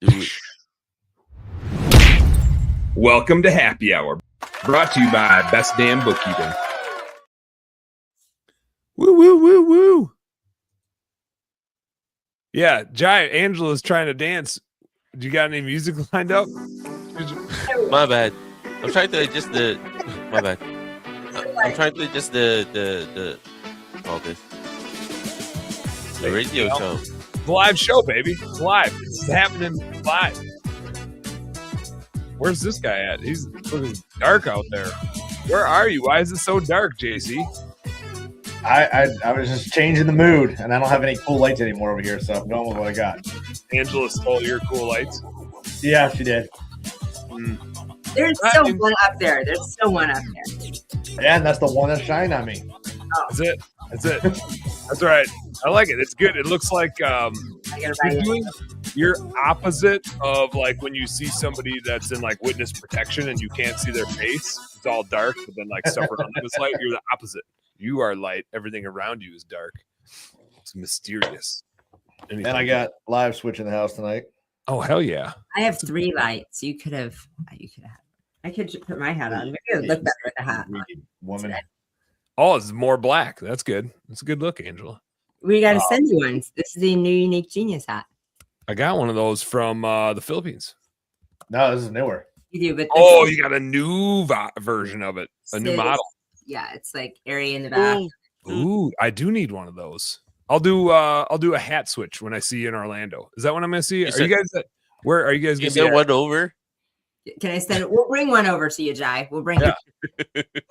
Do it. Welcome to Happy Hour, brought to you by Best Damn Bookkeeping. Woo, woo, woo, woo. Yeah, Giant, Angela's trying to dance. Do you got any music lined up? My bad. I'm trying to adjust the. My bad. I'm trying to adjust the all this. The radio show. It's a live show, baby. It's live. It's happening live. Where's this guy at? He's looking dark out there. Where are you? Why is it so dark, JC? I was just changing the mood, and I don't have any cool lights anymore over here, so I'm going with what I got. Angela stole your cool lights. Yeah, she did. There's still one up there. There's still one up there. Yeah, and that's the one that's shining on me. That's it. That's it. That's right. I like it. It's good. It looks like you're opposite of like when you see somebody that's in like witness protection and you can't see their face. It's all dark, but then like stuff around them is light. You're the opposite. You are light. Everything around you is dark. It's mysterious. And I got live switch in the house tonight. Oh, hell yeah. I have 3 lights. You could have. I could just put my hat on. Maybe it would look better with the hat on. Woman. Oh, it's more black. That's good. That's a good look, Angela. We got to send you one. This is the new Unique Genius hat. I got one of those from the Philippines. No, this is newer. You do, but you got a new version of it. A new model. Yeah, it's like area in the back. Ooh, I do need one of those. I'll do a hat switch when I see you in Orlando. Is that when I'm gonna see you? Are you guys where are you guys gonna be? One over? Can I send it? We'll bring one over to you, Jai. We'll bring it.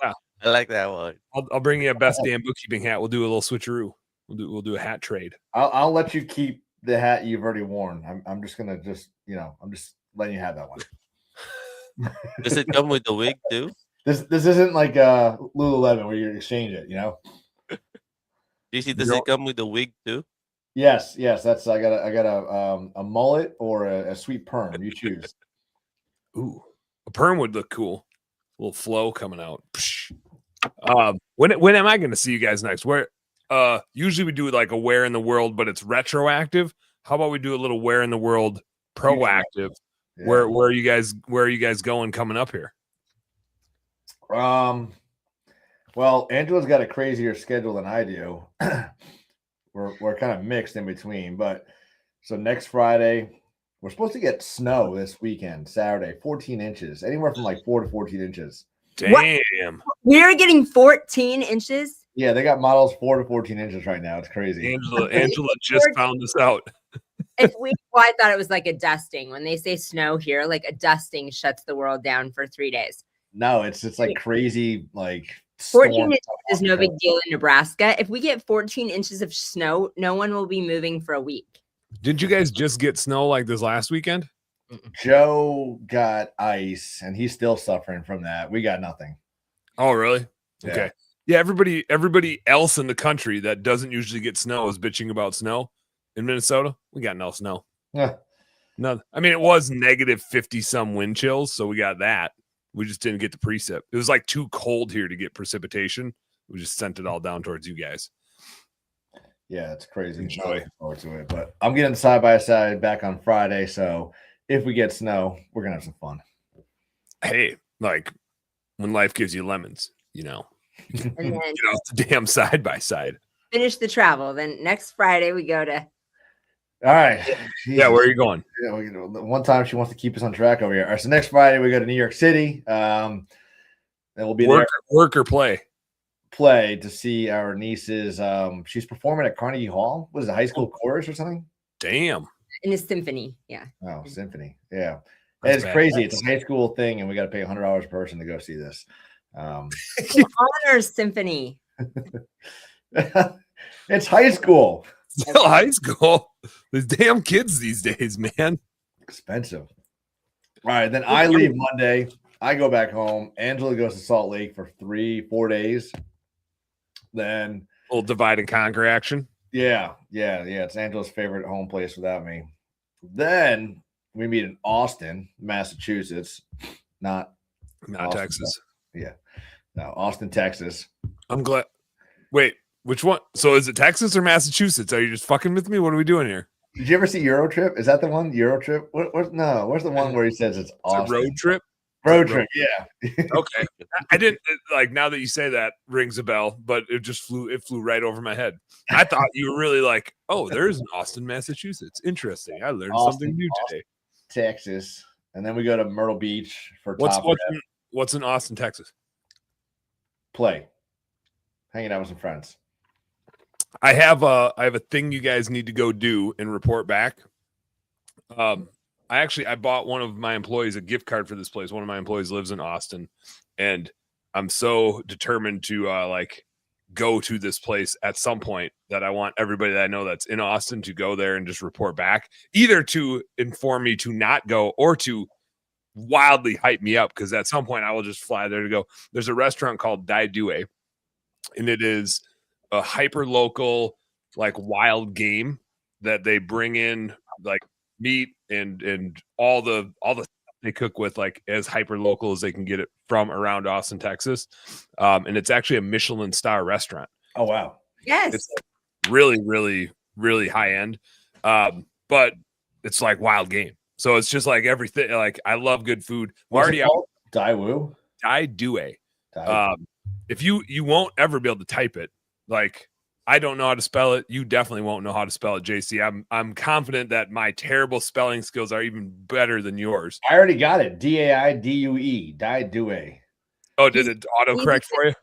Wow. I like that one. I'll bring you a Best Damn Bookkeeping hat. We'll do a little switcheroo. We'll do a hat trade. I'll let you keep the hat you've already worn. I'm just gonna I'm just letting you have that one. Does it come with the wig too? This isn't like Lululemon where you exchange it, DC, does it come with the wig too? Yes. That's I got a mullet or a sweet perm. You choose. Ooh, a perm would look cool. A little flow coming out. When am I going to see you guys next? Where usually we do like a Where in the World, but it's retroactive. How about we do a little Where in the World proactive? Yeah. Where are you guys going coming up here? Well, Angela's got a crazier schedule than I do. We're kind of mixed in between, but so next Friday we're supposed to get snow this weekend, Saturday, 14 inches, anywhere from like 4 to 14 inches. Damn. What? We're getting 14 inches. Yeah, they got models 4 to 14 inches right now. It's crazy. Angela just found this out. I thought it was like a dusting. When they say snow here, like a dusting shuts the world down for 3 days. No, it's like crazy, like 14 inches is no big deal in Nebraska. If we get 14 inches of snow, no one will be moving for a week. Didn't you guys just get snow like this last weekend? Joe got ice, and he's still suffering from that. We got nothing. Oh, really? Yeah. Okay. Yeah, everybody else in the country that doesn't usually get snow is bitching about snow. In Minnesota, we got no snow. Yeah. No, I mean, it was negative 50 some wind chills, so we got that. We just didn't get the precip. It was like too cold here to get precipitation. We just sent it all down towards you guys. Yeah, it's crazy. Enjoy. Looking forward to it. But I'm getting side by side back on Friday, so if we get snow, we're gonna have some fun. Hey, like when life gives you lemons, And then get off the damn side by side. finish the travel. Then next Friday we go to. All right. Yeah, where are you going? Yeah, one time she wants to keep us on track over here. All right, so next Friday we go to New York City. Then we'll be work or play to see our nieces. She's performing at Carnegie Hall. What is it, high school chorus or something? Damn. In a symphony, yeah. Oh, symphony, yeah. That's It's crazy. It's a high school thing, and we got to pay $100 per person to go see this. Honors symphony. It's high school. Still high school. These damn kids these days, man. Expensive. All right, then I leave Monday. I go back home. Angela goes to Salt Lake for 3-4 days. Then A little divide and conquer action. Yeah. It's Angela's favorite home place without me. Then we meet in Austin, Massachusetts, not Austin, Texas. Yeah, no, Austin, Texas. I'm glad. Wait, which one? So is it Texas or Massachusetts? Are you just fucking with me? What are we doing here? Did you ever see Eurotrip? Is that the one? Eurotrip? Where's the one where he says it's It's awesome? a road trip. Road trip, yeah. Okay. I didn't like now that you say that rings a bell, but it flew right over my head. I thought you were really like, oh, there's an Austin, Massachusetts. Interesting. I learned something new today. Texas. And then we go to Myrtle Beach for top what's in Austin, Texas? play. Hanging out with some friends. I have a thing you guys need to go do and report back. I bought one of my employees a gift card for this place. One of my employees lives in Austin, and I'm so determined to go to this place at some point that I want everybody that I know that's in Austin to go there and just report back, either to inform me to not go or to wildly hype me up, because at some point I will just fly there to go. There's a restaurant called Dai Due, and it is a hyper local like wild game that they bring in like meat and all the stuff they cook with like as hyper local as they can get it from around Austin, Texas. And it's actually a Michelin star restaurant. Oh wow. Yes. It's really, really, really high end. But it's like wild game. So it's just like everything. Like I love good food. Marty, Daiwu? Dai Due. If you won't ever be able to type it. Like I don't know how to spell it. You definitely won't know how to spell it, JC. I'm confident that my terrible spelling skills are even better than yours. I already got it. Daidue. Dai Due. Oh, did it autocorrect for you?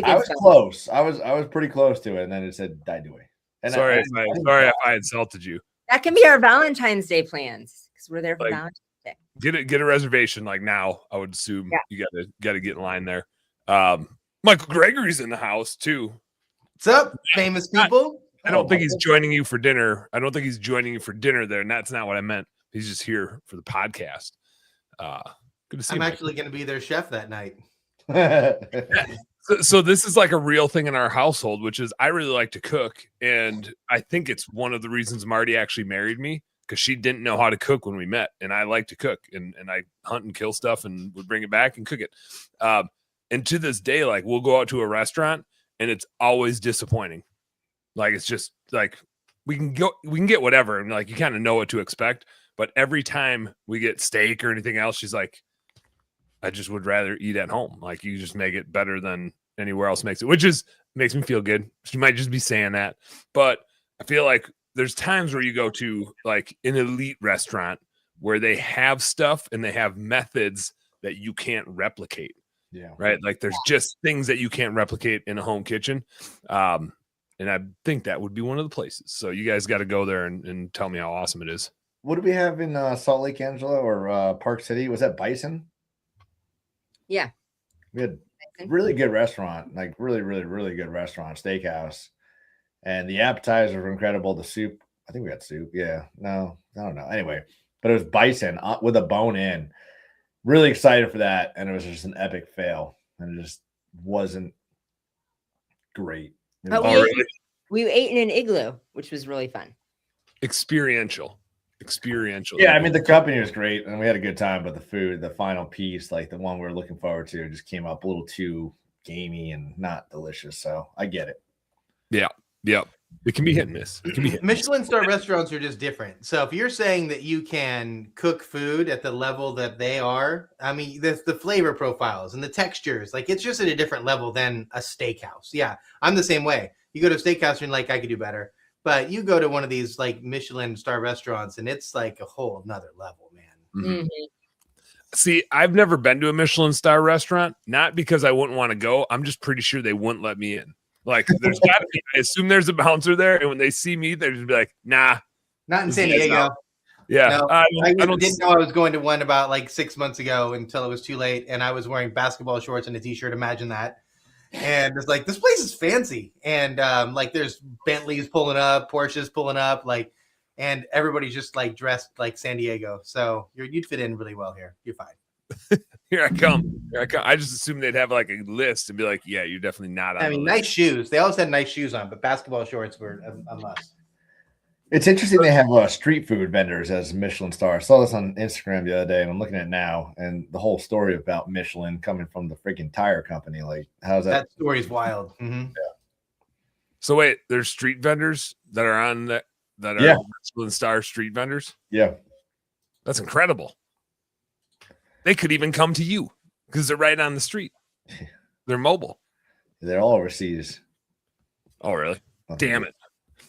I was close. I was pretty close to it, and then it said Dai Due. Sorry if I insulted you. That can be our Valentine's Day plans because we're there for Valentine's Day. Get a reservation like now. I would assume you gotta get in line there. Michael Gregory's in the house too. What's up, famous people? I don't think he's joining you for dinner. I don't think he's joining you for dinner there, and that's not what I meant. He's just here for the podcast. Good to see I'm you, actually going to be their chef that night. So this is like a real thing in our household, which is I really like to cook, and I think it's one of the reasons Marty actually married me, because she didn't know how to cook when we met, and I like to cook, and I hunt and kill stuff and would bring it back and cook it. And to this day, like we'll go out to a restaurant and it's always disappointing. Like it's just like we can get whatever, and like you kind of know what to expect, but every time we get steak or anything else, she's like, I just would rather eat at home. Like you just make it better than anywhere else makes it, which makes me feel good. She might just be saying that, but I feel like there's times where you go to like an elite restaurant where they have stuff and they have methods that you can't replicate. Yeah. Right. Like there's just things that you can't replicate in a home kitchen. And I think that would be one of the places. So you guys got to go there and tell me how awesome it is. What did we have in Salt Lake, Angela, or Park City? Was that Bison? Yeah. We had really good restaurant, like really, really, really good restaurant, steakhouse. And the appetizers were incredible. The soup, I think we had soup. Yeah. No, I don't know. Anyway, but it was bison with a bone in. Really excited for that. And it was just an epic fail. And it just wasn't great. But we ate in an igloo, which was really fun. Experiential. Yeah, I mean, the company was great and we had a good time, but the food, the final piece, like the one we were looking forward to, just came up a little too gamey and not delicious. So I get it. Yeah. It can be hit and miss. Michelin star restaurants are just different. So if you're saying that you can cook food at the level that they are, I mean, the flavor profiles and the textures, like it's just at a different level than a steakhouse. Yeah, I'm the same way. You go to a steakhouse and you're like, I could do better. But you go to one of these like Michelin star restaurants and it's like a whole nother level, man. Mm-hmm. See, I've never been to a Michelin star restaurant, not because I wouldn't want to go. I'm just pretty sure they wouldn't let me in. Like there's got to be, I assume there's a bouncer there. And when they see me, they're just be like, nah. Not in San Diego. Yeah. No, I didn't know I was going to one about like 6 months ago until it was too late. And I was wearing basketball shorts and a t-shirt. Imagine that. And it's like, this place is fancy. And like there's Bentleys pulling up, Porsches pulling up, like, and everybody's just like dressed like San Diego. So you'd fit in really well here. You're fine. Here I come. I just assumed they'd have like a list and be like, yeah, you're definitely not on I mean, nice shoes. They always had nice shoes on, but basketball shorts were a must. It's interesting they have street food vendors as Michelin star. I saw this on Instagram the other day, and I'm looking at it now, and the whole story about Michelin coming from the freaking tire company. Like, how's that? That story is wild. Mm-hmm. Yeah. So wait, there's street vendors that are on that. that Yeah. are Michelin star street vendors? Yeah. That's incredible. They could even come to you because they're right on the street. They're mobile. They're all overseas. Oh, really? Damn it.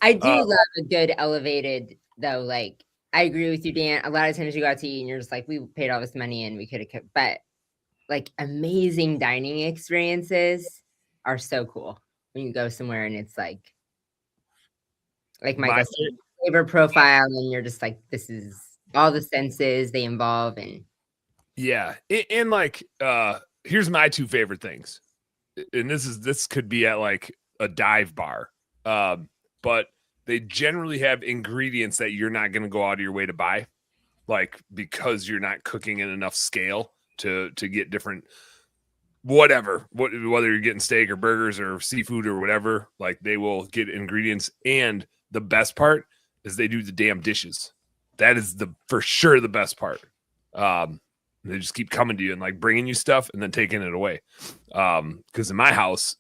I do love a good elevated though. Like I agree with you, Dan. A lot of times you go out to eat and you're just like, we paid all this money and we could have kept, but like amazing dining experiences are so cool when you go somewhere and it's like Michael said, flavor profile, and you're just like, this is all the senses they involve. And yeah. And like, here's my two favorite things. And this could be at like a dive bar. But they generally have ingredients that you're not going to go out of your way to buy, like because you're not cooking in enough scale to get different whatever, whether you're getting steak or burgers or seafood or whatever, like they will get ingredients. And the best part is they do the damn dishes. That is for sure the best part. They just keep coming to you and like bringing you stuff and then taking it away. Because in my house,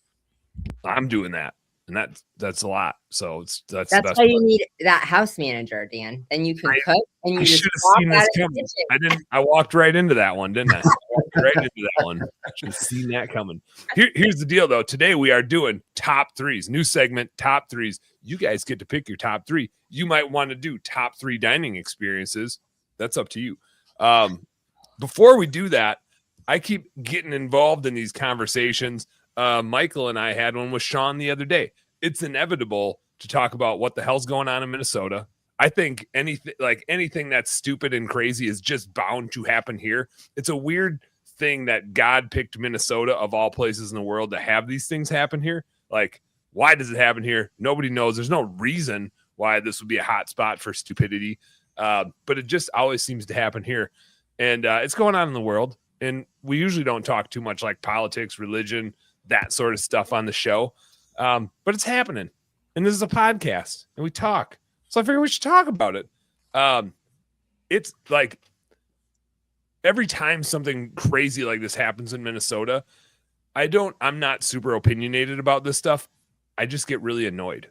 I'm doing that. And that's a lot. So that's the best why you part. need that house manager, Dan. Then you can cook and you I just should have walk seen out this of the coming. kitchen. I walked right into that one, didn't I? I walked right into that one. Should have seen that coming. Here's the deal, though. Today we are doing top threes. New segment, top threes. You guys get to pick your top three. You might want to do top three dining experiences. That's up to you. Before we do that, I keep getting involved in these conversations. Michael and I had one with Sean the other day. It's inevitable to talk about what the hell's going on in Minnesota. I think anything that's stupid and crazy is just bound to happen here. It's a weird thing that God picked Minnesota of all places in the world to have these things happen here. Like, why does it happen here? Nobody knows. There's no reason why this would be a hot spot for stupidity. But it just always seems to happen here. And it's going on in the world. And we usually don't talk too much like politics, religion, that sort of stuff on the show. But it's happening. And this is a podcast. And we talk. So I figured we should talk about it. It's like every time something crazy like this happens in Minnesota, I'm not super opinionated about this stuff. I just get really annoyed.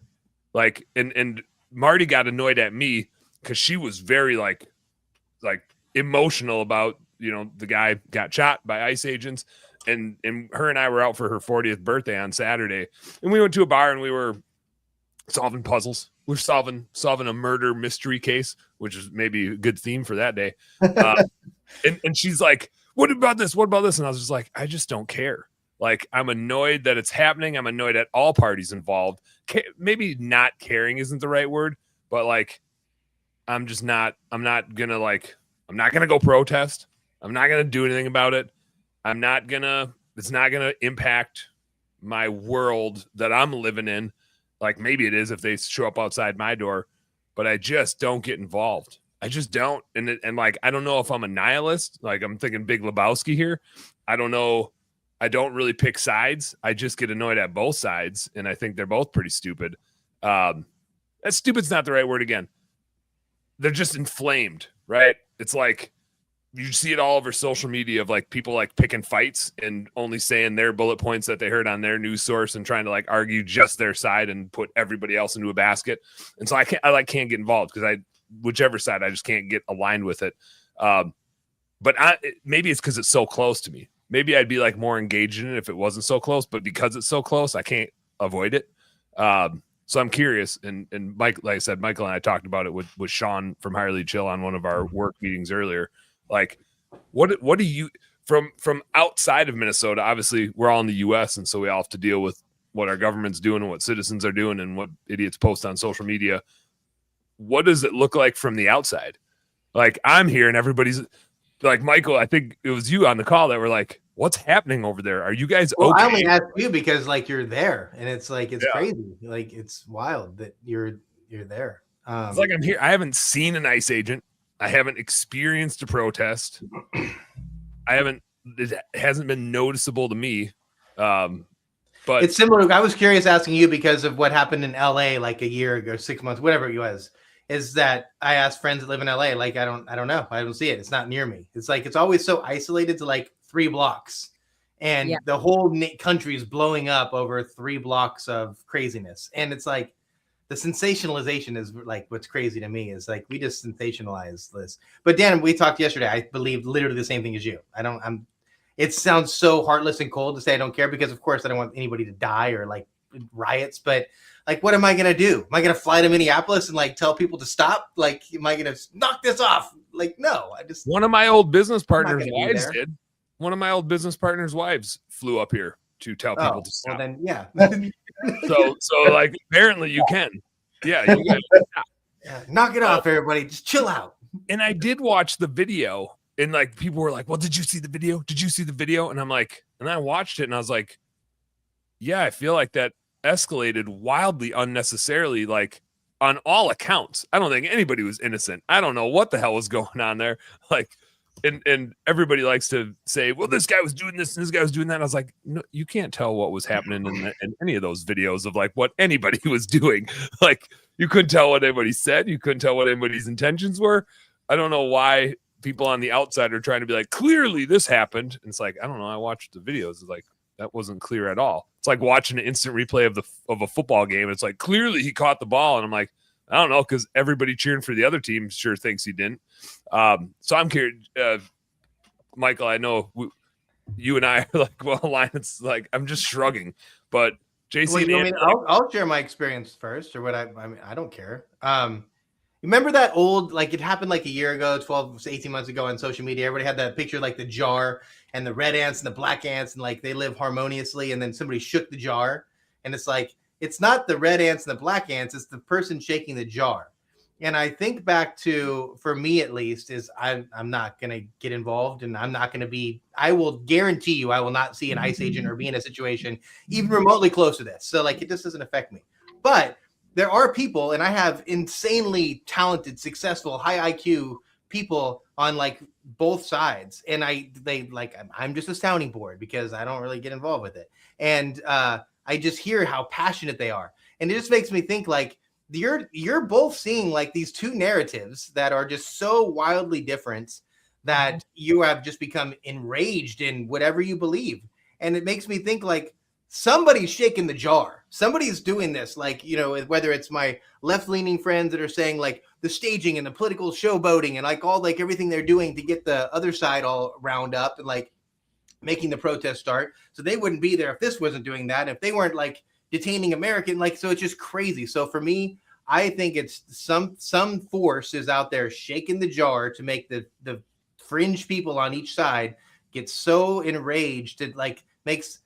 Like, and Marty got annoyed at me because she was very like emotional about, the guy got shot by ICE agents, and her and I were out for her 40th birthday on Saturday, and we went to a bar and we were solving puzzles. We're solving a murder mystery case, which is maybe a good theme for that day. And she's like, what about this? What about this? And I was just like, I just don't care. Like, I'm annoyed that it's happening. I'm annoyed at all parties involved. Maybe not caring isn't the right word, but like, I'm not going to go protest. I'm not going to do anything about it. It's not going to impact my world that I'm living in. Like, maybe it is if they show up outside my door, but I just don't get involved. I just don't. And like, I don't know if I'm a nihilist. Like, I'm thinking Big Lebowski here. I don't know. I don't really pick sides. I just get annoyed at both sides. And I think they're both pretty stupid. Stupid's not the right word again. They're just inflamed, right? It's like, you see it all over social media of like people like picking fights and only saying their bullet points that they heard on their news source and trying to like argue just their side and put everybody else into a basket. And so I can't get involved because whichever side, I just can't get aligned with it. But maybe it's because it's so close to me. Maybe I'd be like more engaged in it if it wasn't so close, but because it's so close, I can't avoid it. So I'm curious. And Mike, like I said, Michael and I talked about it with Sean from Higher Lead Chill on one of our work meetings earlier. Like, what do you from outside of Minnesota? Obviously, we're all in the U.S., and so we all have to deal with what our government's doing and what citizens are doing and what idiots post on social media. What does it look like from the outside? Like, I'm here and everybody's like, Michael, I think it was you on the call that were like, what's happening over there? Are you guys okay? I only asked you because like you're there, and it's like it's crazy. Like, it's wild that you're there. It's like I'm here. I haven't seen an ICE agent. I haven't experienced a protest. It hasn't been noticeable to me. But it's similar. I was curious asking you because of what happened in LA like a year ago, 6 months, whatever it was, is that I asked friends that live in LA, like, I don't know. I don't see it. It's not near me. It's like, it's always so isolated to like 3 blocks, and the whole country is blowing up over 3 blocks of craziness. And it's like, the sensationalization is like what's crazy to me is like we just sensationalize this. But Dan, we talked yesterday. I believe literally the same thing as you. It sounds so heartless and cold to say I don't care because of course I don't want anybody to die or like riots, but like what am I gonna do? Am I gonna fly to Minneapolis and like tell people to stop? Like, am I gonna knock this off? Like, no, I just one of my old business I'm not partners' gonna be wives there. did. One of my old business partners' wives flew up here to tell people Oh, to stop. well then, yeah. So like apparently you can. Yeah, you guys. Yeah, knock it off, everybody. Just chill out. And I did watch the video, and like people were like, "Well, did you see the video? Did you see the video?" And I'm like, and I watched it, and I was like, "Yeah, I feel like that escalated wildly unnecessarily, like on all accounts. I don't think anybody was innocent. I don't know what the hell was going on there. Like, and everybody likes to say, well, this guy was doing this and this guy was doing that. And I was like, no, you can't tell what was happening in any of those videos of like what anybody was doing. Like, you couldn't tell what anybody said. You couldn't tell what anybody's intentions were. I don't know why people on the outside are trying to be like, clearly this happened. And it's like, I don't know. I watched the videos. It's like, that wasn't clear at all. It's like watching an instant replay of a football game. It's like, clearly he caught the ball. And I'm like, I don't know, because everybody cheering for the other team sure thinks he didn't. So I'm curious, Michael, I know you and I are like, well, Alliance, like, I'm just shrugging. But JC, well, I'll share my experience first, or what I mean, I don't care. Remember that old, like it happened like a year ago, 12 to 18 months ago on social media. Everybody had that picture, like the jar and the red ants and the black ants, and like they live harmoniously. And then somebody shook the jar, and it's like, it's not the red ants and the black ants, it's the person shaking the jar. And I think back to, for me at least, is I'm not going to get involved, and I'm not going to be, I will guarantee you I will not see an ICE agent or be in a situation even remotely close to this. So like it just doesn't affect me. But there are people, and I have insanely talented, successful, high IQ people on like both sides. And I'm just a sounding board because I don't really get involved with it. And I just hear how passionate they are. And it just makes me think like you're both seeing like these two narratives that are just so wildly different that you have just become enraged in whatever you believe. And it makes me think like somebody's shaking the jar. Somebody's doing this, like, you know, whether it's my left-leaning friends that are saying like the staging and the political showboating and like all like everything they're doing to get the other side all round up and like making the protest start. So they wouldn't be there if this wasn't doing that. If they weren't like detaining American, like, so it's just crazy. So for me, I think it's some force is out there shaking the jar to make the fringe people on each side get so enraged. It like makes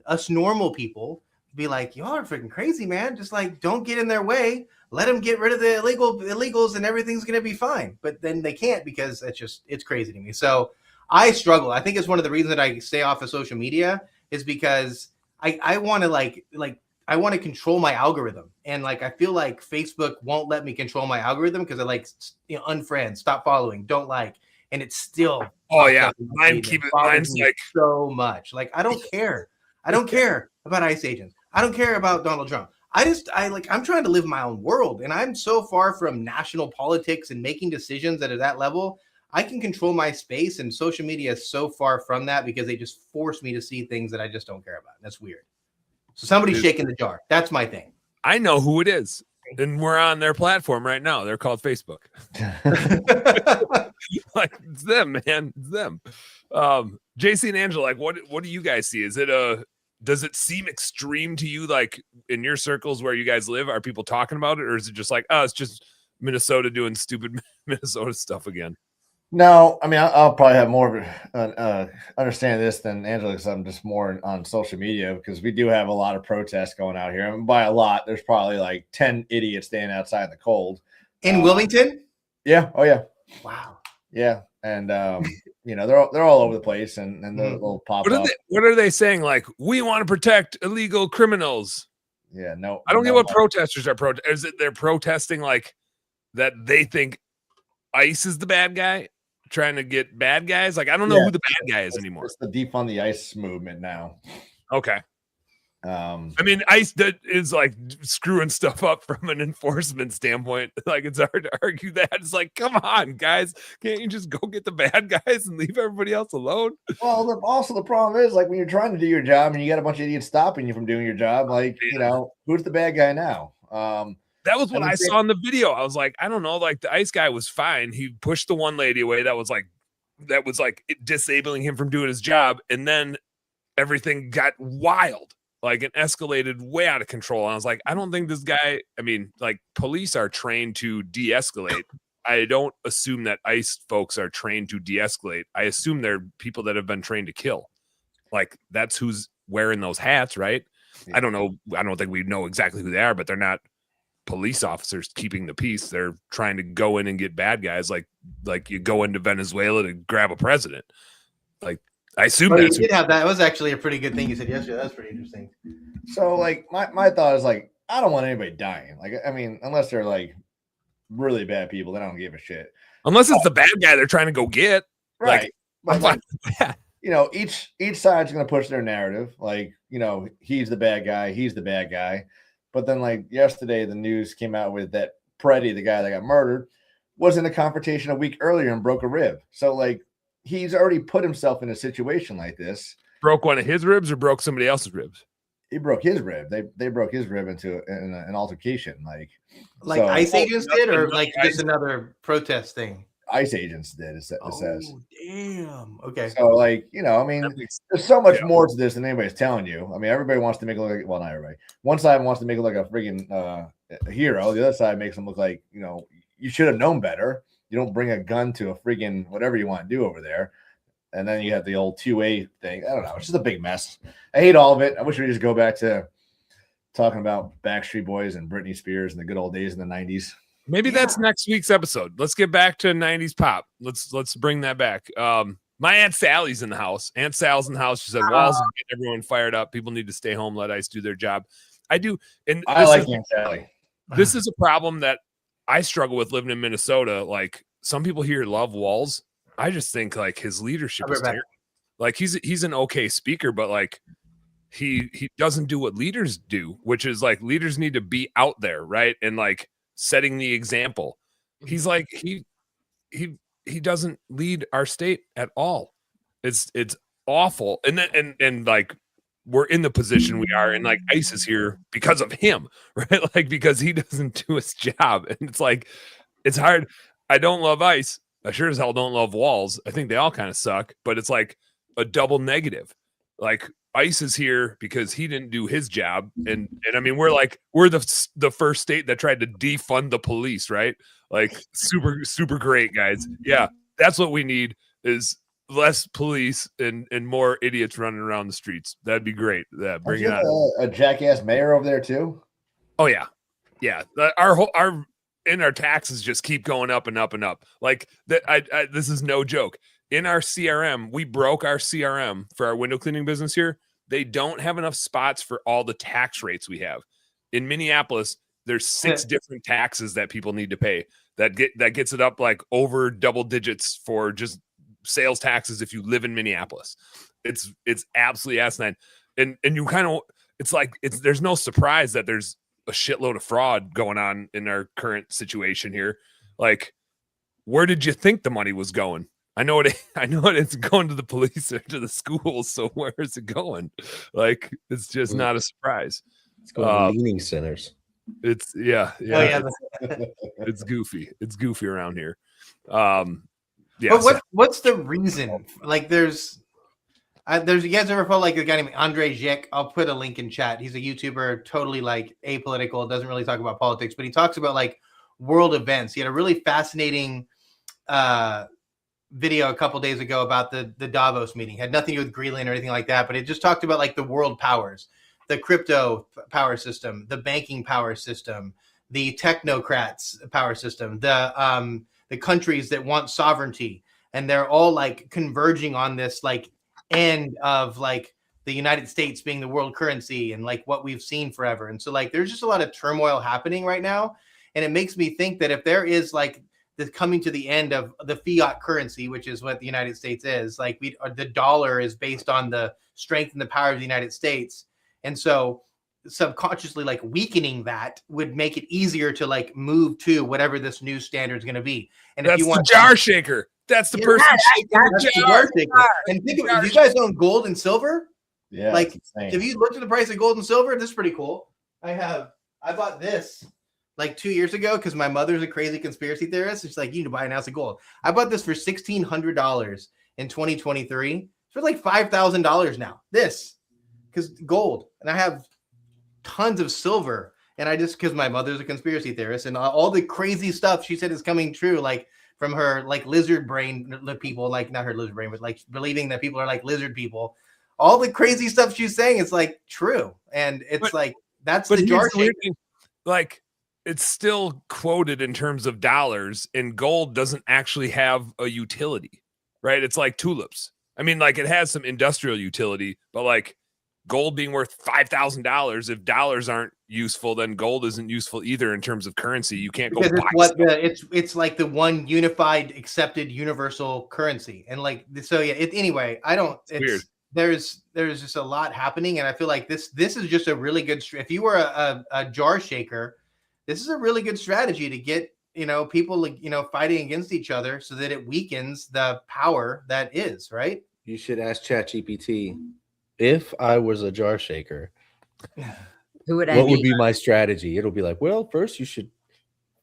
us normal people be like, y'all are freaking crazy, man. Just like, don't get in their way. Let them get rid of the illegals and everything's going to be fine. But then they can't because it's crazy to me. So I struggle. I think it's one of the reasons that I stay off of social media is because I want to I want to control my algorithm. And like, I feel like Facebook won't let me control my algorithm because I like, you know, unfriend, stop following, don't like, and it's still. Oh yeah. Mine's like so much. Like, I don't care. I don't care about ICE agents. I don't care about Donald Trump. I'm trying to live my own world. And I'm so far from national politics and making decisions that are that level. I can control my space, and social media is so far from that because they just force me to see things that I just don't care about. That's weird. So somebody's shaking the jar. That's my thing. I know who it is. And we're on their platform right now. They're called Facebook. Like, it's them, man. It's them. JC and Angela, like, what do you guys see? Does it seem extreme to you, like in your circles where you guys live? Are people talking about it, or is it just like, oh, it's just Minnesota doing stupid Minnesota stuff again? No, I mean, I'll probably have more of understand this than Angela because I'm just more on social media because we do have a lot of protests going out here. And by a lot, there's probably like 10 idiots standing outside in the cold. In Wilmington? Yeah. Oh, yeah. Wow. Yeah. And, you know, they're all over the place and they'll pop up. What are they saying? Like, we want to protect illegal criminals. Yeah. No. I don't get what protesters are protesting. Is it they're protesting like that they think ICE is the bad guy? Trying to get bad guys? Like, I don't know who the bad guy is anymore. It's the defund the ICE movement now. Okay. I mean, ICE is like screwing stuff up from an enforcement standpoint. Like, it's hard to argue that. It's like, come on, guys. Can't you just go get the bad guys and leave everybody else alone? Well, also the problem is like when you're trying to do your job and you got a bunch of idiots stopping you from doing your job, like, you know, who's the bad guy now? That was what And the I same- saw in the video. I was like, I don't know, like the ice guy was fine. He pushed the one lady away that was like disabling him from doing his job, and then everything got wild, like it escalated way out of control. And I was like, I don't think this guy, I mean, like police are trained to de-escalate. I don't assume that ICE folks are trained to de-escalate. I assume they're people that have been trained to kill. Like that's who's wearing those hats, right? Yeah. I don't know. I don't think we know exactly who they are, but they're not police officers keeping the peace. They're trying to go in and get bad guys, like you go into Venezuela to grab a president. Like I assume You that's did have that. That was actually a pretty good thing you said yesterday. That was pretty interesting. So like my thought is like I don't want anybody dying. Like I mean, unless they're like really bad people, then I don't give a shit. unless it's the bad guy they're trying to go get. Right. Like, But like, you know, each side's gonna push their narrative. Like, you know, he's the bad guy, he's the bad guy. But then like yesterday the news came out with that Preddy, the guy that got murdered, was in a confrontation a week earlier and broke a rib. So like he's already put himself in a situation like this. broke one of his ribs or broke somebody else's ribs. He broke his rib. They broke his rib into an altercation. Like so, ICE agents did, or like ICE. just another protest thing? ICE agents did. It says. Damn. Okay. So like you know, I mean, That makes- there's so much yeah. more to this than anybody's telling you. I mean, everybody wants to make it look like, well, not everybody. One side wants to make it look like a freaking a hero. The other side makes them look like, you know, you should have known better. You don't bring a gun to a freaking whatever you want to do over there. And then you have the old 2A thing. I don't know. It's just a big mess. I hate all of it. I wish we could just go back to talking about Backstreet Boys and Britney Spears and the good old days in the 90s. Maybe that's next week's episode. Let's get back to 90s pop. Let's bring that back. My Aunt Sally's in the house. Aunt Sal's in the house. She said Walls is getting everyone fired up. People need to stay home, let ICE do their job. I do. And I like Aunt Sally. this is a problem that I struggle with living in Minnesota. Like some people here love Walls. I just think like his leadership is terrible. Like he's an okay speaker, but like he doesn't do what leaders do, which is like leaders need to be out there, right? And like setting the example. He's like he doesn't lead our state at all. It's awful. And then and like we're in the position we are, and like ICE is here because of him, right? Like because he doesn't do his job. And it's like it's hard. I don't love ICE. I sure as hell don't love Walls. I think they all kind of suck, but it's like a double negative. Like ICE is here because he didn't do his job, and I mean we're the first state that tried to defund the police, right? Like super great, guys. Yeah, that's what we need is less police and more idiots running around the streets. That'd be great. Bring it on. A jackass mayor over there too. Oh yeah. Our taxes just keep going up and up and up. Like that. This is no joke. In our CRM, we broke our CRM for our window cleaning business here. They don't have enough spots for all the tax rates we have. In Minneapolis, there's 6 different taxes that people need to pay. That gets it up like over double digits for just sales taxes if you live in Minneapolis. It's absolutely asinine. And you kind of there's no surprise that there's a shitload of fraud going on in our current situation here. Like, where did you think the money was going? I know it's going to the police or to the schools. So where is it going? Like, it's just not a surprise. It's going to leaning centers. It's yeah. Oh, yeah. It's goofy. It's goofy around here. But what's the reason? Like, there's you guys ever felt like a guy named Andre Zick? I'll put a link in chat. He's a YouTuber, totally like apolitical, doesn't really talk about politics, but he talks about like world events. He had a really fascinating video a couple days ago about the Davos meeting. Had nothing to do with Greenland or anything like that, but it just talked about like the world powers, the crypto power system, the banking power system, the technocrats power system, the countries that want sovereignty, and they're all like converging on this like end of like the United States being the world currency and like what we've seen forever. And so like there's just a lot of turmoil happening right now, and it makes me think that if there is like the coming to the end of the fiat currency, which is what the United States is, like the dollar is based on the strength and the power of the United States, and so subconsciously like weakening that would make it easier to like move to whatever this new standard is going to be. And that's if you want the jar shaker, that's the person shaking the jar. And think about it, you guys own gold and silver. Yeah, like if you looked at the price of gold and silver, this is pretty cool. I bought this like 2 years ago because my mother's a crazy conspiracy theorist. She's like, you need to buy an ounce of gold. I bought this for $1,600 in 2023. It's for like $5,000 now. This because gold, and I have tons of silver. And I just because my mother's a conspiracy theorist, and all the crazy stuff she said is coming true, like from her like lizard brain people, like not her lizard brain, but like believing that people are like lizard people. All the crazy stuff she's saying is like true, and it's like that's the jar shaker. Like it's still quoted in terms of dollars, and gold doesn't actually have a utility, right? It's like tulips. I mean, like it has some industrial utility, but like gold being worth $5,000, if dollars aren't useful, then gold isn't useful either in terms of currency. You can't go buy it's like the one unified, accepted, universal currency, and like so. Yeah. Anyway, I don't. It's weird. There's just a lot happening, and I feel like this is just a really good. If you were a jar shaker, this is a really good strategy to get people fighting against each other so that it weakens the power that is right. You should ask ChatGPT. If I was a jar shaker, who would what would be my strategy? It'll be like, well, first you should.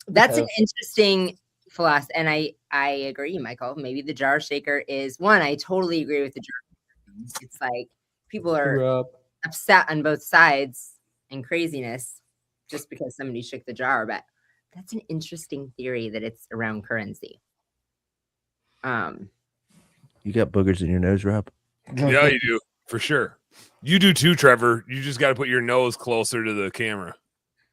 That's an interesting philosophy, and I agree, Michael. Maybe the jar shaker is one. I totally agree with the jar. It's like people are upset on both sides and craziness just because somebody shook the jar. But that's an interesting theory that it's around currency. You got boogers in your nose, Rob? Yeah, you do. For sure. You do too, Trevor. You just got to put your nose closer to the camera.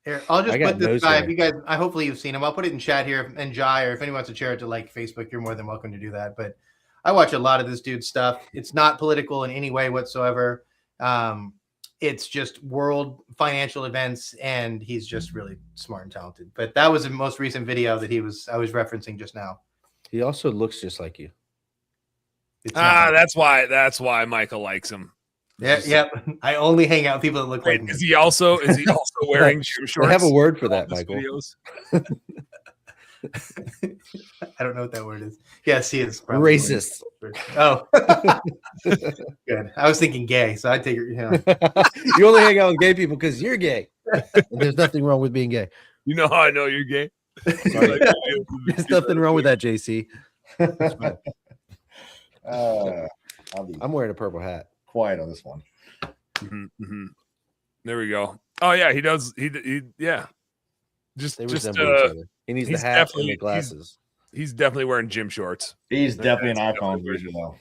Here, I'll just put this guy. If you guys, hopefully you've seen him. I'll put it in chat here. And Jai, or if anyone wants to share it to like Facebook, you're more than welcome to do that. But I watch a lot of this dude's stuff. It's not political in any way whatsoever. It's just world financial events, and he's just really smart and talented. But that was the most recent video that I was referencing just now. He also looks just like you. That's why Michael likes him. Yeah, yep. I only hang out with people that look like me. Is he also wearing gym shorts? I have a word for that, Michael. I don't know what that word is. Yes, he is. Racist. Oh, good. I was thinking gay, so I take it. You only hang out with gay people because you're gay. There's nothing wrong with being gay. You know how I know you're gay? There's nothing wrong with that, JC. I'm wearing a purple hat. Quiet on this one. There we go. Oh yeah, he does. He yeah. They resemble each other. He needs the hat and the glasses. He's definitely wearing gym shorts. He's definitely an iPhone user though.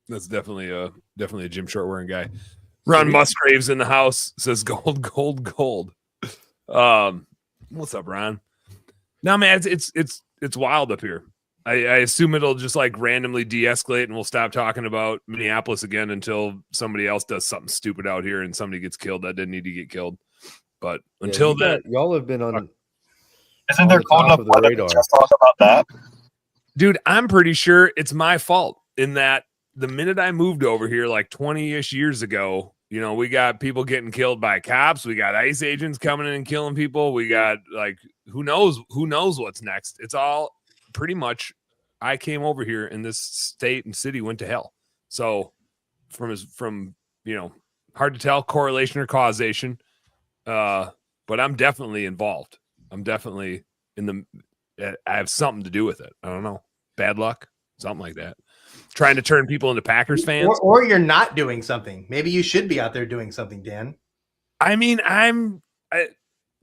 That's definitely a gym short wearing guy. Ron Musgrave's in the house, says gold, gold, gold. What's up, Ron? No, man, it's wild up here. I assume it'll just like randomly de-escalate and we'll stop talking about Minneapolis again until somebody else does something stupid out here and somebody gets killed that didn't need to get killed. But until then, y'all have been on. Isn't there cold enough weather to just talk about that? Dude, I'm pretty sure it's my fault in that the minute I moved over here like 20-ish years ago, we got people getting killed by cops. We got ICE agents coming in and killing people. We got like, who knows what's next. It's all pretty much, I came over here and this state and city went to hell. So from hard to tell correlation or causation. But I'm definitely involved. I'm definitely I have something to do with it. I don't know. Bad luck, something like that. Trying to turn people into Packers fans. Or you're not doing something. Maybe you should be out there doing something, Dan. I mean, I'm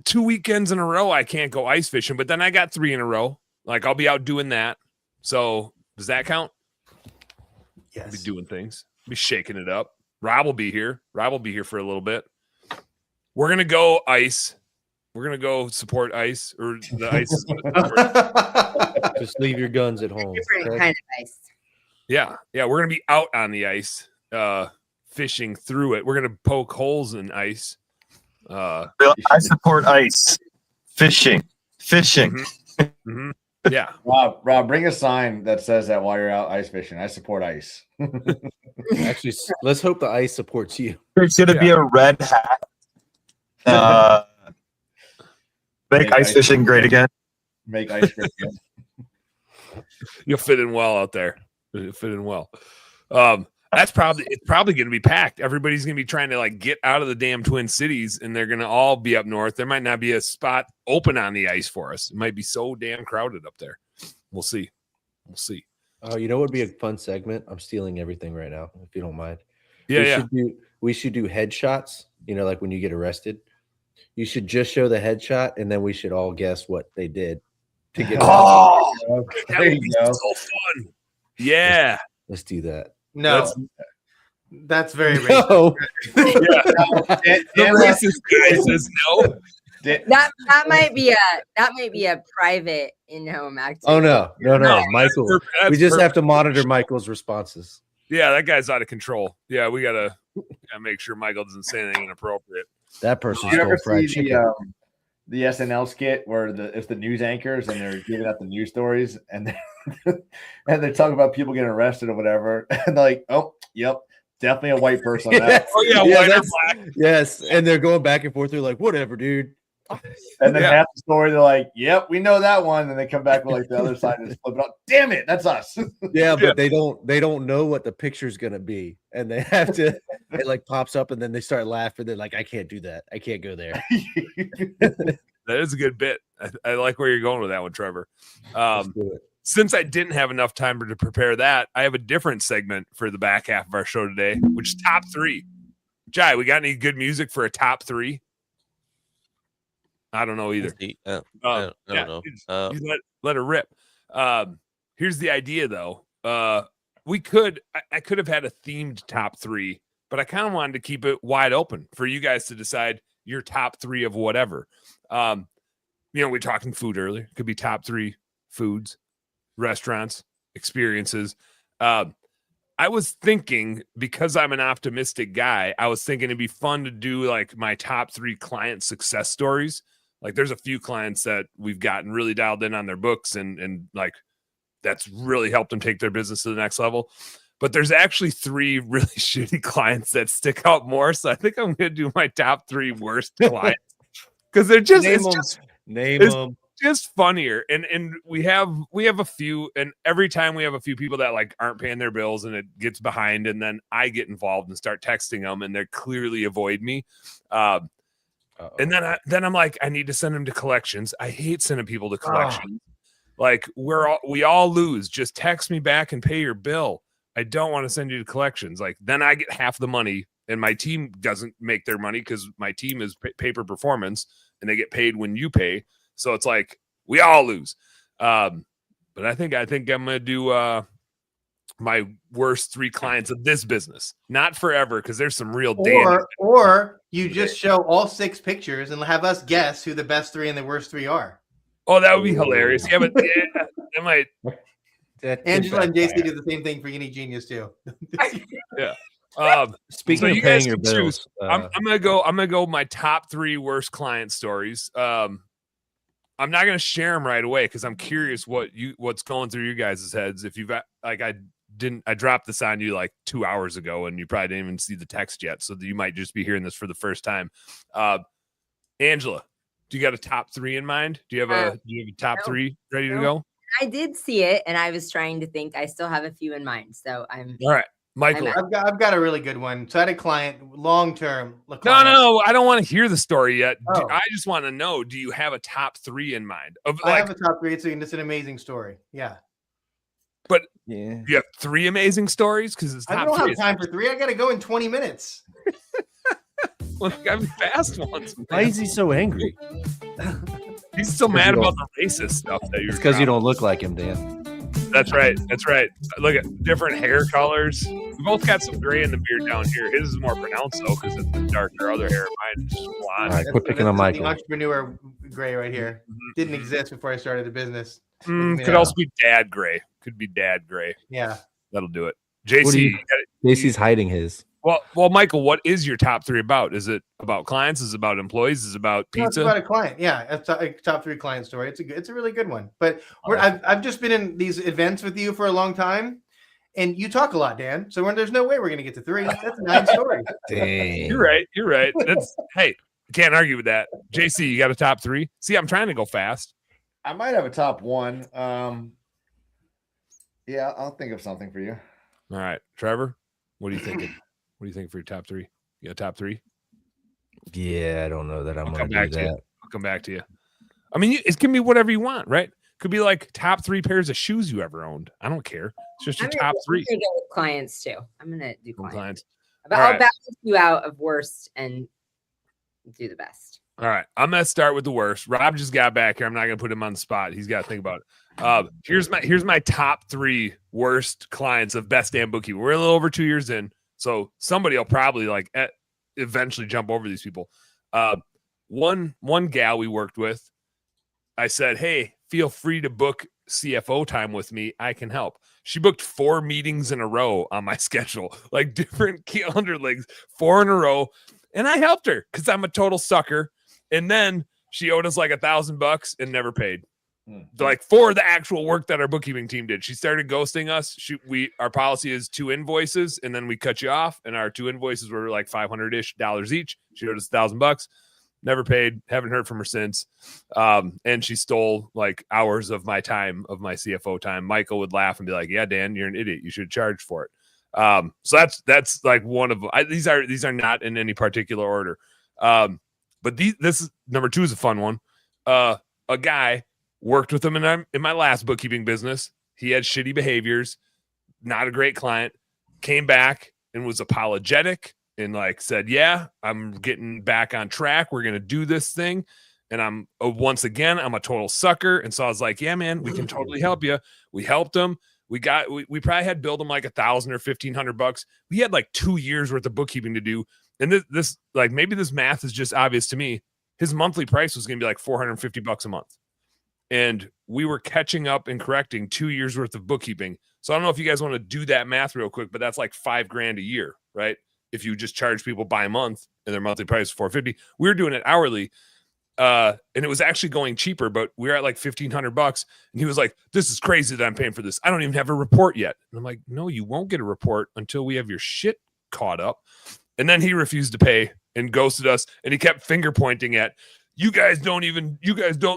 2 weekends in a row. I can't go ice fishing, but then I got 3 in a row. Like I'll be out doing that. So does that count? Yes. I'll be doing things. I'll be shaking it up. Rob will be here. Rob will be here for a little bit. We're going to go ice. We're going to go support ice or the ice. Just leave your guns at home. Different kind of ice. Yeah. Yeah. We're going to be out on the ice, fishing through it. We're going to poke holes in ice. I support ice. Fishing. Mm-hmm. Yeah. Rob, bring a sign that says that while you're out ice fishing. I support ice. Actually, let's hope the ice supports you. There's going to be a red hat. Make ice fishing great again. Make ice great again. You'll fit in well out there. You'll fit in well. it's probably going to be packed. Everybody's going to be trying to like get out of the damn Twin Cities, and they're going to all be up north. There might not be a spot open on the ice for us. It might be so damn crowded up there. We'll see. Oh, you know what would be a fun segment? I'm stealing everything right now, if you don't mind. Yeah, We should do headshots. You know, like when you get arrested, you should just show the headshot, and then we should all guess what they did to get. Oh, There you go. So fun. Yeah. Let's do that. No, that's very racist. No. The racist guy says no. That might be a private in-home activity. Oh no, Michael. We just have to monitor Michael's responses. Yeah, that guy's out of control. Yeah, we gotta make sure Michael doesn't say anything inappropriate. That person You stole ever fried see chicken. the SNL skit where it's the news anchors and they're giving out the news stories and they're talking about people getting arrested or whatever, and they're like, oh, yep, definitely a white person. On that. Oh yeah, white or black. Yes, and they're going back and forth. They're like, whatever, dude. And then half the story, they're like, yep, we know that one. And they come back with like the other side and just flip it up. Damn it, that's us. Yeah, but they don't know what the picture's gonna be, and they have to. It like pops up, and then they start laughing. They're like, I can't do that. I can't go there. That is a good bit. I like where you're going with that one, Trevor. Let's do it. Since I didn't have enough time to prepare that, I have a different segment for the back half of our show today, which is top 3. Jai, we got any good music for a top 3? I don't know either. I don't know. You let her rip. Here's the idea, though. I could have had a themed top 3, but I kind of wanted to keep it wide open for you guys to decide your top 3 of whatever. We were talking food earlier. It could be top 3 foods, restaurants, experiences. I was thinking, because I'm an optimistic guy, I was thinking it'd be fun to do like my top 3 client success stories. Like there's a few clients that we've gotten really dialed in on their books and like that's really helped them take their business to the next level. But there's actually 3 really shitty clients that stick out more. So I think I'm going to do my top 3 worst clients because they're just name them. Just funnier. And we have a few, and every time we have a few people that like aren't paying their bills and it gets behind, and then I get involved and start texting them and they clearly avoid me. And then I'm like, I need to send them to collections. I hate sending people to collections. Like we all lose. Just text me back and pay your bill. I don't want to send you to collections. Like then I get half the money and my team doesn't make their money because my team is pay-per performance and they get paid when you pay. So it's like we all lose. But I think I'm gonna do my worst 3 clients of this business. Not forever, because there's some real damage. Or you just show all 6 pictures and have us guess who the best 3 and the worst 3 are. Oh, that would be hilarious. Yeah, but it might. Angela and JC do the same thing for Uni Genius too. Yeah. Speaking of paying your bills, I'm gonna go my top 3 worst client stories. I'm not gonna share them right away because I'm curious what's going through you guys' heads. If you've I dropped this on you like 2 hours ago and you probably didn't even see the text yet, so you might just be hearing this for the first time. Angela, do you got a top 3 in mind? Do you have a top 3 ready to go? I did see it, and I was trying to think. I still have a few in mind, so I'm all right. Michael, I've got a really good one. So I had a client, long-term. No, I don't want to hear the story yet. Oh. I just want to know, do you have a top 3 in mind? I have a top 3. It's an amazing story. Yeah. But you have 3 amazing stories? Because it's top 3. I don't have time for 3. I got to go in 20 minutes. Well, you got fast ones. Why is he so angry? He's so mad about the racist stuff that you're. It's because you don't look like him, Dan. That's right. Look at different hair colors. We both got some gray in the beard down here. His is more pronounced though, because it's the darker other hair. Mine is just blonde. All right, quit picking on Michael. The entrepreneur gray right here didn't exist before I started the business. Could also be dad gray. Could be dad gray. Yeah, that'll do it. JC, JC's hiding his. Well, Michael, what is your top 3 about? Is it about clients? Is it about employees? Is it about pizza? No, it's about a client. Yeah, a top 3 client story. It's a really good one. But I've just been in these events with you for a long time, and you talk a lot, Dan. So there's no way we're going to get to 3. That's a 9 story. Dang. You're right. Hey, can't argue with that. JC, you got a top 3? See, I'm trying to go fast. I might have a top 1. Yeah, I'll think of something for you. All right, Trevor. What are you thinking? What do you think for your top 3? You got top 3? Yeah, I don't know that I'm I'll gonna come do back to you. that. I'll come back to you. I mean, it can be whatever you want, right? Could be like top 3 pairs of shoes you ever owned. I don't care. It's just your top 3. I'm gonna go with clients too. I'm gonna do From clients. clients. But All I'll right. balance you out of worst and do the best. All right. I'm gonna start with the worst. Rob just got back here. I'm not gonna put him on the spot. He's got to think about it. Here's my top 3 worst clients of Best Damn Bookkeeping. We're a little over 2 years in, so somebody will probably like eventually jump over these people. One gal we worked with, I said, hey, feel free to book CFO time with me. I can help. She booked 4 meetings in a row on my schedule, like different calendar links, 4 in a row. And I helped her because I'm a total sucker. And then she owed us like $1,000 and never paid. Like for the actual work that our bookkeeping team did. She started ghosting us. Our policy is 2 invoices and then we cut you off. And our 2 invoices were like $500-ish each. She owed us $1,000. Never paid. Haven't heard from her since. And she stole like hours of my time, of my CFO time. Michael would laugh and be like, yeah, Dan, you're an idiot. You should charge for it. So that's like one of them. These are not in any particular order. But this is number 2 is a fun one. A guy worked with him in my last bookkeeping business. He had shitty behaviors, not a great client, came back and was apologetic and like said, yeah, I'm getting back on track. We're going to do this thing. And I'm once again, I'm a total sucker. And so I was like, yeah, man, we can totally help you. We helped him. We probably had billed him like $1,000 or $1,500. We had like 2 years worth of bookkeeping to do. And this like, maybe this math is just obvious to me. His monthly price was going to be like $450 a month. And we were catching up and correcting 2 years worth of bookkeeping. So I don't know if you guys want to do that math real quick, but that's like $5,000 a year, right? If you just charge people by month and their monthly price is $450, we were doing it hourly. And it was actually going cheaper, but we were at like $1,500. And he was like, this is crazy that I'm paying for this. I don't even have a report yet. And I'm like, no, you won't get a report until we have your shit caught up. And then he refused to pay and ghosted us. And he kept finger pointing at, you guys don't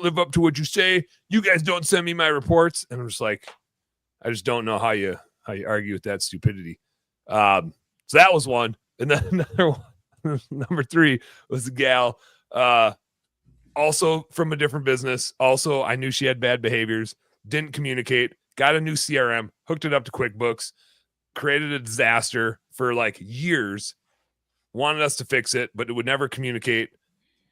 live up to what you say. You guys don't send me my reports. And I'm just like, I just don't know how you argue with that stupidity. So that was one. And then another one, number 3 was a gal, also from a different business. Also, I knew she had bad behaviors, didn't communicate, got a new CRM, hooked it up to QuickBooks, created a disaster for like years, wanted us to fix it, but it would never communicate,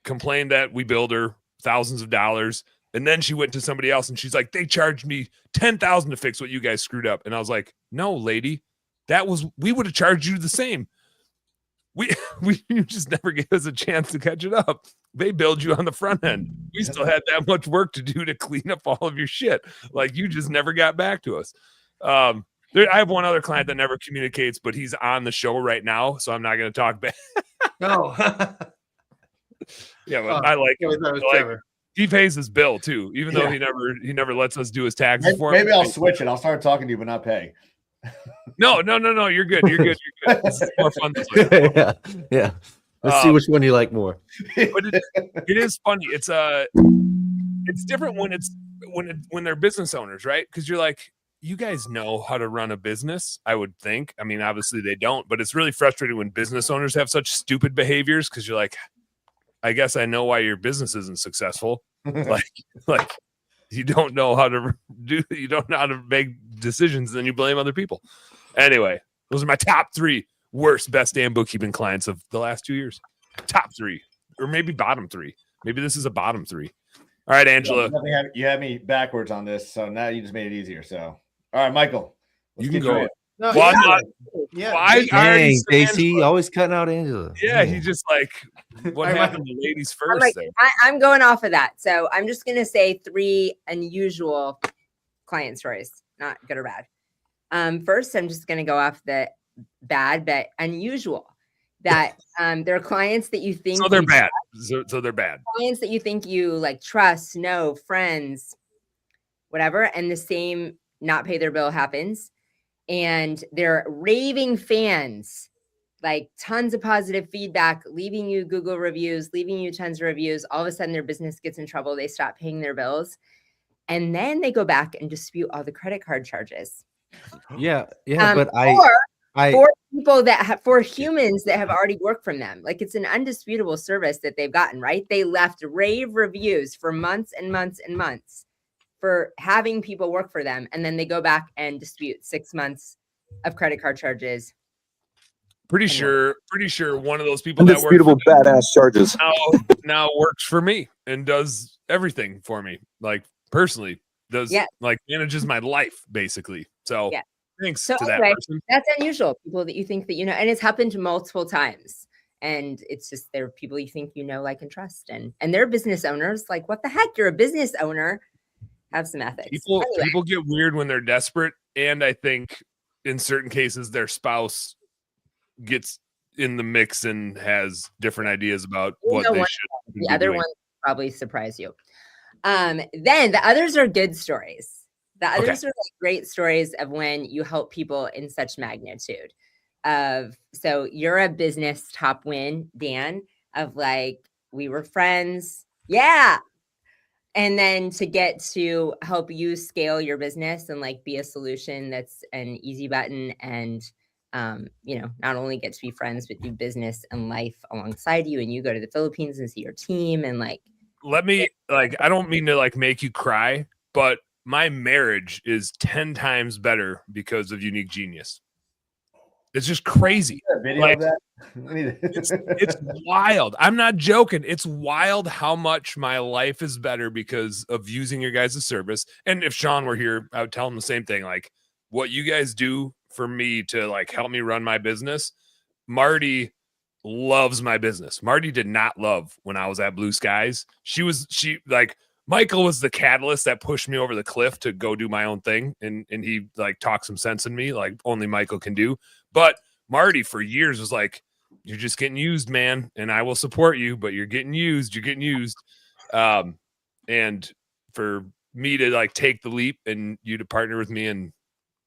complained that we billed her thousands of dollars. And then she went to somebody else and she's like, they charged me $10,000 to fix what you guys screwed up. And I was like, no, lady, we would have charged you the same. You just never gave us a chance to catch it up. They billed you on the front end. We still had that much work to do to clean up all of your shit. Like you just never got back to us. I have one other client that never communicates, but he's on the show right now, so I'm not going to talk back. No. Yeah, but I like him. He pays his bill too, even though he never lets us do his taxes for him. Maybe I'll switch it. I'll start talking to you, but not pay. No. You're good. You're good. This is more fun this way. Yeah. Let's see which one you like more. But it is funny. It's different when they're business owners, right? Because you're like, you guys know how to run a business, I would think. I mean, obviously they don't, but it's really frustrating when business owners have such stupid behaviors because you're like, I guess I know why your business isn't successful. like you don't know how to make decisions, then you blame other people. Anyway, those are my top 3 worst Best Damn Bookkeeping clients of the last 2 years. Top 3, or maybe bottom 3. Maybe this is a bottom 3. All right, Angela. You had me backwards on this, so now you just made it easier. So, all right, Michael, you can go. No, Dang, JC, always cutting out Angela. Yeah, he just like, what happened to ladies first? I'm going off of that. So I'm just going to say 3 unusual client stories, not good or bad. First, I'm just going to go off the bad, but unusual. That there are clients that you think so they're bad. So they're bad. Clients that you think you like trust, know, friends, whatever, and the same not pay their bill happens. And they're raving fans, like tons of positive feedback, leaving you Google reviews, leaving you tons of reviews. All of a sudden their business gets in trouble. They stop paying their bills. And then they go back and dispute all the credit card charges. Yeah. But for people that have, for humans that have already worked from them. Like it's an undisputable service that they've gotten, right? They left rave reviews for months and months and months for having people work for them. And then they go back and dispute 6 months of credit card charges. Pretty sure one of those people Undisputable badass charges now works for me and does everything for me. Like personally, does like manages my life basically. So thanks to that person. That's unusual. People that you think that you know, and it's happened multiple times. And it's just they're people you think you know, like, and trust, and they're business owners. Like, what the heck? You're a business owner. Have some ethics. People get weird when they're desperate, and I think in certain cases their spouse gets in the mix and has different ideas about what they should. The other one probably surprise you. Then the others are good stories. The others are like great stories of when you help people in such magnitude. So you're a business top win, Dan, of like, we were friends. Yeah. And then to get to help you scale your business and like be a solution that's an easy button and, you know, not only get to be friends, but do business and life alongside you. And you go to the Philippines and see your team and like, I don't mean to like make you cry, but my marriage is 10 times better because of Unique Genius. It's just crazy. Like, it's wild. I'm not joking. It's wild how much my life is better because of using your guys' service. And if Sean were here, I would tell him the same thing. Like what you guys do for me to like help me run my business. Marty loves my business. Marty did not love when I was at Blue Skies. Michael was the catalyst that pushed me over the cliff to go do my own thing. And he like talked some sense in me, like only Michael can do. But Marty for years was like, you're just getting used, man. And I will support you, but you're getting used. You're getting used. And for me to like take the leap and you to partner with me and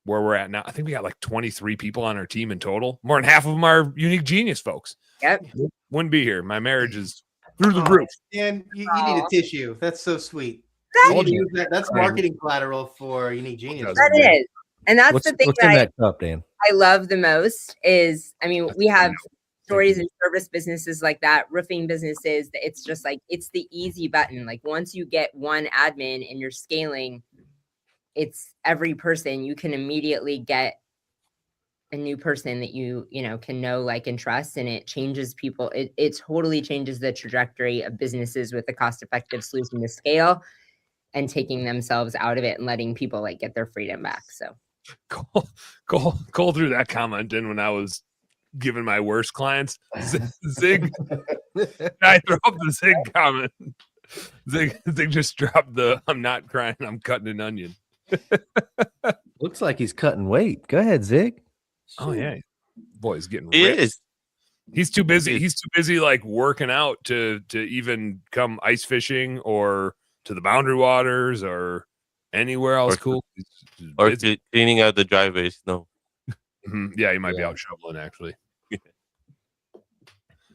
where we're at now, I think we got like 23 people on our team in total. More than half of them are Unique Genius folks. Yep. Wouldn't be here. My marriage is through the roof. And you need a tissue. That's so sweet. That's marketing collateral for Unique Genius. That is. And that's the thing what's in that cup, Dan? I love the most is, I mean, we have stories in service businesses like that, roofing businesses. It's just like, it's the easy button. Like once you get one admin and you're scaling, it's every person. You can immediately get a new person that you know, can know, like, and trust. And it changes people. It totally changes the trajectory of businesses with a cost-effective solution to scale and taking themselves out of it and letting people like get their freedom back. So Cole threw that comment in when I was giving my worst clients. Zig, I throw up the Zig comment. Zig just dropped the "I'm not crying, I'm cutting an onion." Looks like he's cutting weight. Go ahead, Zig. Oh yeah, boy's getting He ripped. is. He's too busy. He's too busy like working out to even come ice fishing or to the Boundary Waters or anywhere else cool. Or cleaning out the driveways. No. Yeah, he might be out shoveling actually.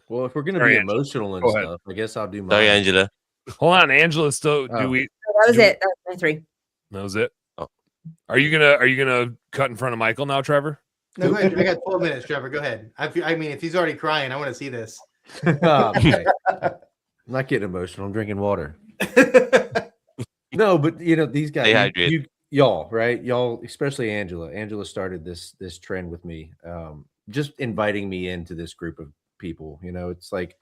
Well, if we're gonna be emotional and stuff, I guess I'll do mine. Sorry, Angela. Hold on, Angela. Still, that was it. That was my 3. That was it. Oh. Are you gonna cut in front of Michael now, Trevor? No, go ahead. I got 12 minutes, Trevor. Go ahead. I mean, if he's already crying, I want to see this. Okay. I'm not getting emotional. I'm drinking water. No, but you know, these guys, y'all, right? Y'all, especially Angela. Angela started this trend with me, just inviting me into this group of people. You know, it's like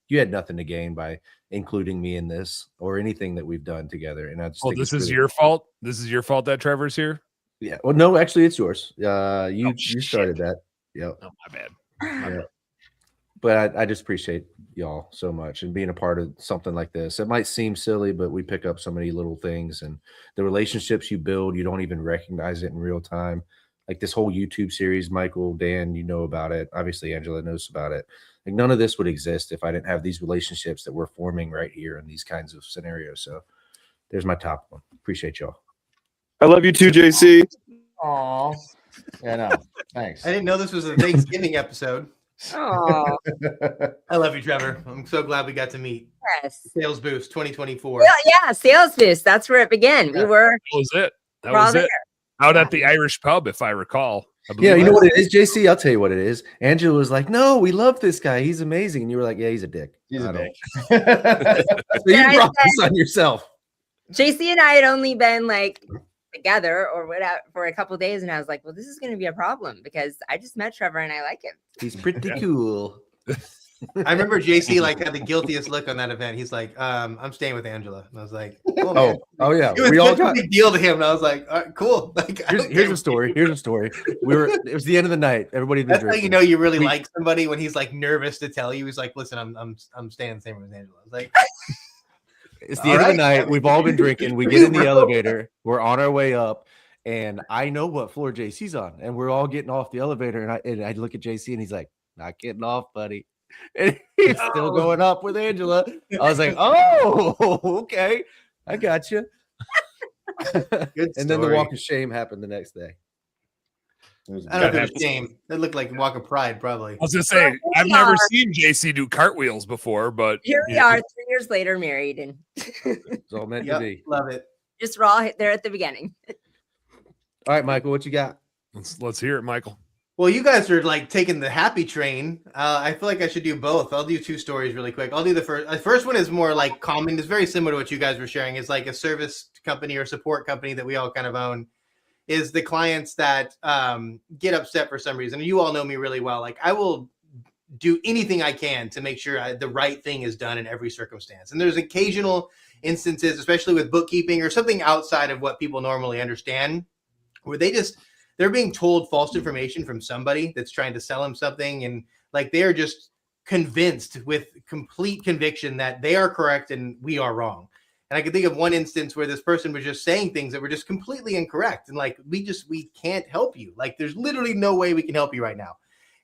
you had nothing to gain by including me in this or anything that we've done together. And I just think this is your fault. This is your fault that Trevor's here. Yeah. Well, no, actually, it's yours. You started that. Yeah. Oh, my bad. Yeah. But I just appreciate y'all so much and being a part of something like this. It might seem silly, but we pick up so many little things and the relationships you build, you don't even recognize it in real time. Like this whole YouTube series, Michael, Dan, you know about it. Obviously, Angela knows about it. Like none of this would exist if I didn't have these relationships that we're forming right here in these kinds of scenarios. So there's my top one. Appreciate y'all. I love you too, JC. Aw. Yeah, no. Thanks. I didn't know this was a Thanksgiving episode. Oh, I love you, Trevor. I'm so glad we got to meet. yes. Sales Boost 2024. Yeah, Sales Boost. That's where it began. We were That was it. That we're all was it. there. Out at the Irish pub, if I recall. Yeah, you know what it is, JC? I'll tell you what it is. Angela was like, "No, we love this guy. He's amazing." And you were like, "Yeah, he's a dick. He's a I don't." dick. So you And I brought this said- on yourself. JC and I had only been like together or whatever for a couple days, and I was like, "Well, this is going to be a problem because I just met Trevor and I like him." He's pretty cool. I remember JC like had the guiltiest look on that event. He's like, I'm staying with Angela. And I was like, oh, man. Oh yeah. It was We all such a got. big deal to him. And I was like, all right, cool. Like, Here's a story. Here's a story. It was the end of the night. Everybody. That's how you know you really like somebody when he's like nervous to tell you. He's like, listen, I'm staying the same room as Angela. I was like, it's the end of the night. We've all been drinking. We get in the elevator. We're on our way up, and I know what floor JC's on, and we're all getting off the elevator. And I look at JC, and he's like, "Not getting off, buddy." And he's still going up with Angela. I was like, "Oh, okay, I got you." Good And then the story. walk of shame happened the next day. It was I don't know if it was shame. It looked like walk of pride, probably. I was gonna say I've never seen JC do cartwheels before, but Here we are, 3 years later, married, and It's all meant to Yep, be. love it. just raw there at the beginning. All right, Michael, what you got? let's hear it, Michael. Well, you guys are like taking the happy train. I feel like I should do both. I'll do 2 stories really quick. I'll do the first. The first one is more like common. It's very similar to what you guys were sharing. It's like a service company or support company that we all kind of own. Is the clients that get upset for some reason. You all know me really well. Like I will do anything I can to make sure the right thing is done in every circumstance. And there's occasional instances, especially with bookkeeping or something outside of what people normally understand, where they're being told false information from somebody that's trying to sell them something. And like, they're just convinced with complete conviction that they are correct and we are wrong. And I can think of one instance where this person was just saying things that were just completely incorrect. And like, we can't help you. Like, there's literally no way we can help you right now.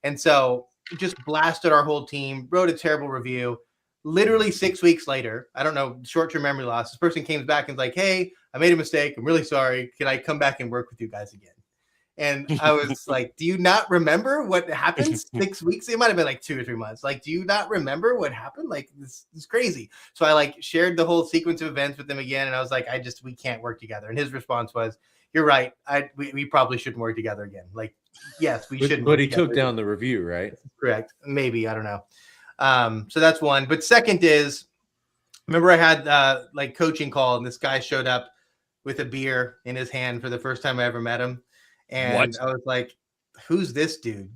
And so just blasted our whole team, wrote a terrible review. Literally 6 weeks later, I don't know, short-term memory loss, this person came back and was like, hey, I made a mistake. I'm really sorry. Can I come back and work with you guys again? And I was like, do you not remember what happened 6 weeks? It might have been like 2 or 3 months. Like, do you not remember what happened? Like, this is crazy. So I like shared the whole sequence of events with him again. And I was like, we can't work together. And his response was, you're right. We probably shouldn't work together again. Like, yes, we shouldn't. But he took down the review, right? Correct. Maybe. I don't know. So that's one. But second is, remember I had like coaching call and this guy showed up with a beer in his hand for the first time I ever met him. And What? I was like, who's this dude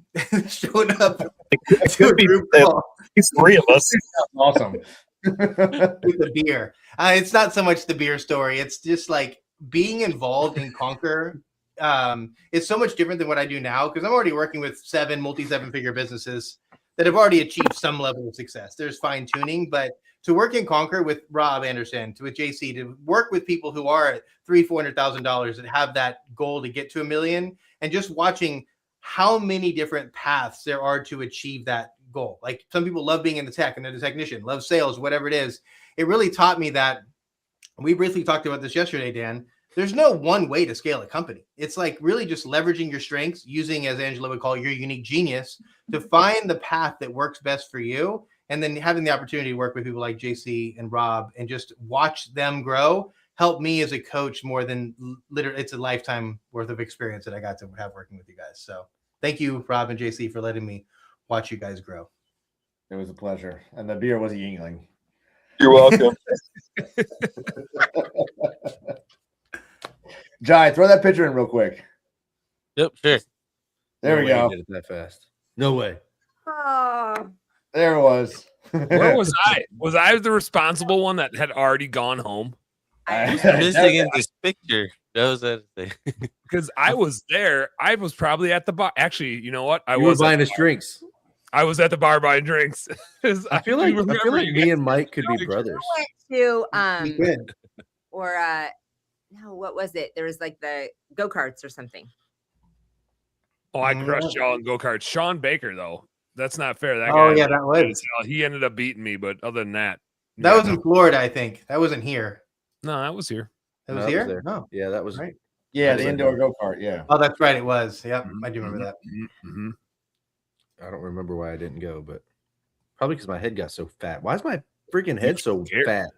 showing up It to could a be group that call these 3 of us. awesome. with a beer? It's not so much the beer story. It's just like being involved in Conquer. It's so much different than what I do now because I'm already working with 7 multi-7-figure businesses that have already achieved some level of success. There's fine tuning, but to work in Conquer with Rob Anderson, with JC, to work with people who are at $300,000-$400,000 that have that goal to get to $1 million, and just watching how many different paths there are to achieve that goal. Like some people love being in the tech and they're the technician, love sales, whatever it is. It really taught me that. We briefly talked about this yesterday, Dan. There's no one way to scale a company. It's like really just leveraging your strengths, using, as Angela would call, your unique genius to find the path that works best for you. And then having the opportunity to work with people like JC and Rob and just watch them grow helped me as a coach more than literally. It's a lifetime worth of experience that I got to have working with you guys. So thank you, Rob and JC, for letting me watch you guys grow. It was a pleasure. And the beer was a Yingling. You're welcome. Jai, throw that picture in real quick. Yep, sure. There No we way go. he did it that fast. No way. Oh, There it was. Where was I? Was I the responsible one that had already gone home? Missing in this picture. That was that thing. Because I was there. I was probably at the bar. Actually, you know what? You were buying us drinks. I was at the bar buying drinks. I feel like me and Mike could be brothers. I went to Good. or no, what was it? There was like the go-karts or something. Oh, I crushed y'all in go-karts. Sean Baker, though. That's not fair. That Oh, guy yeah, that was. he ended up beating me, but other than that. That yeah, was in Florida, I think. That wasn't here. no, that was here. That No, was that here? was there. No. Yeah, that was Right. Yeah, That the was indoor go kart. Yeah. Oh, that's right. It was. Yep. I do remember that. Mm-hmm. I don't remember why I didn't go, but probably because my head got so fat. Why is my freaking head so scared. fat?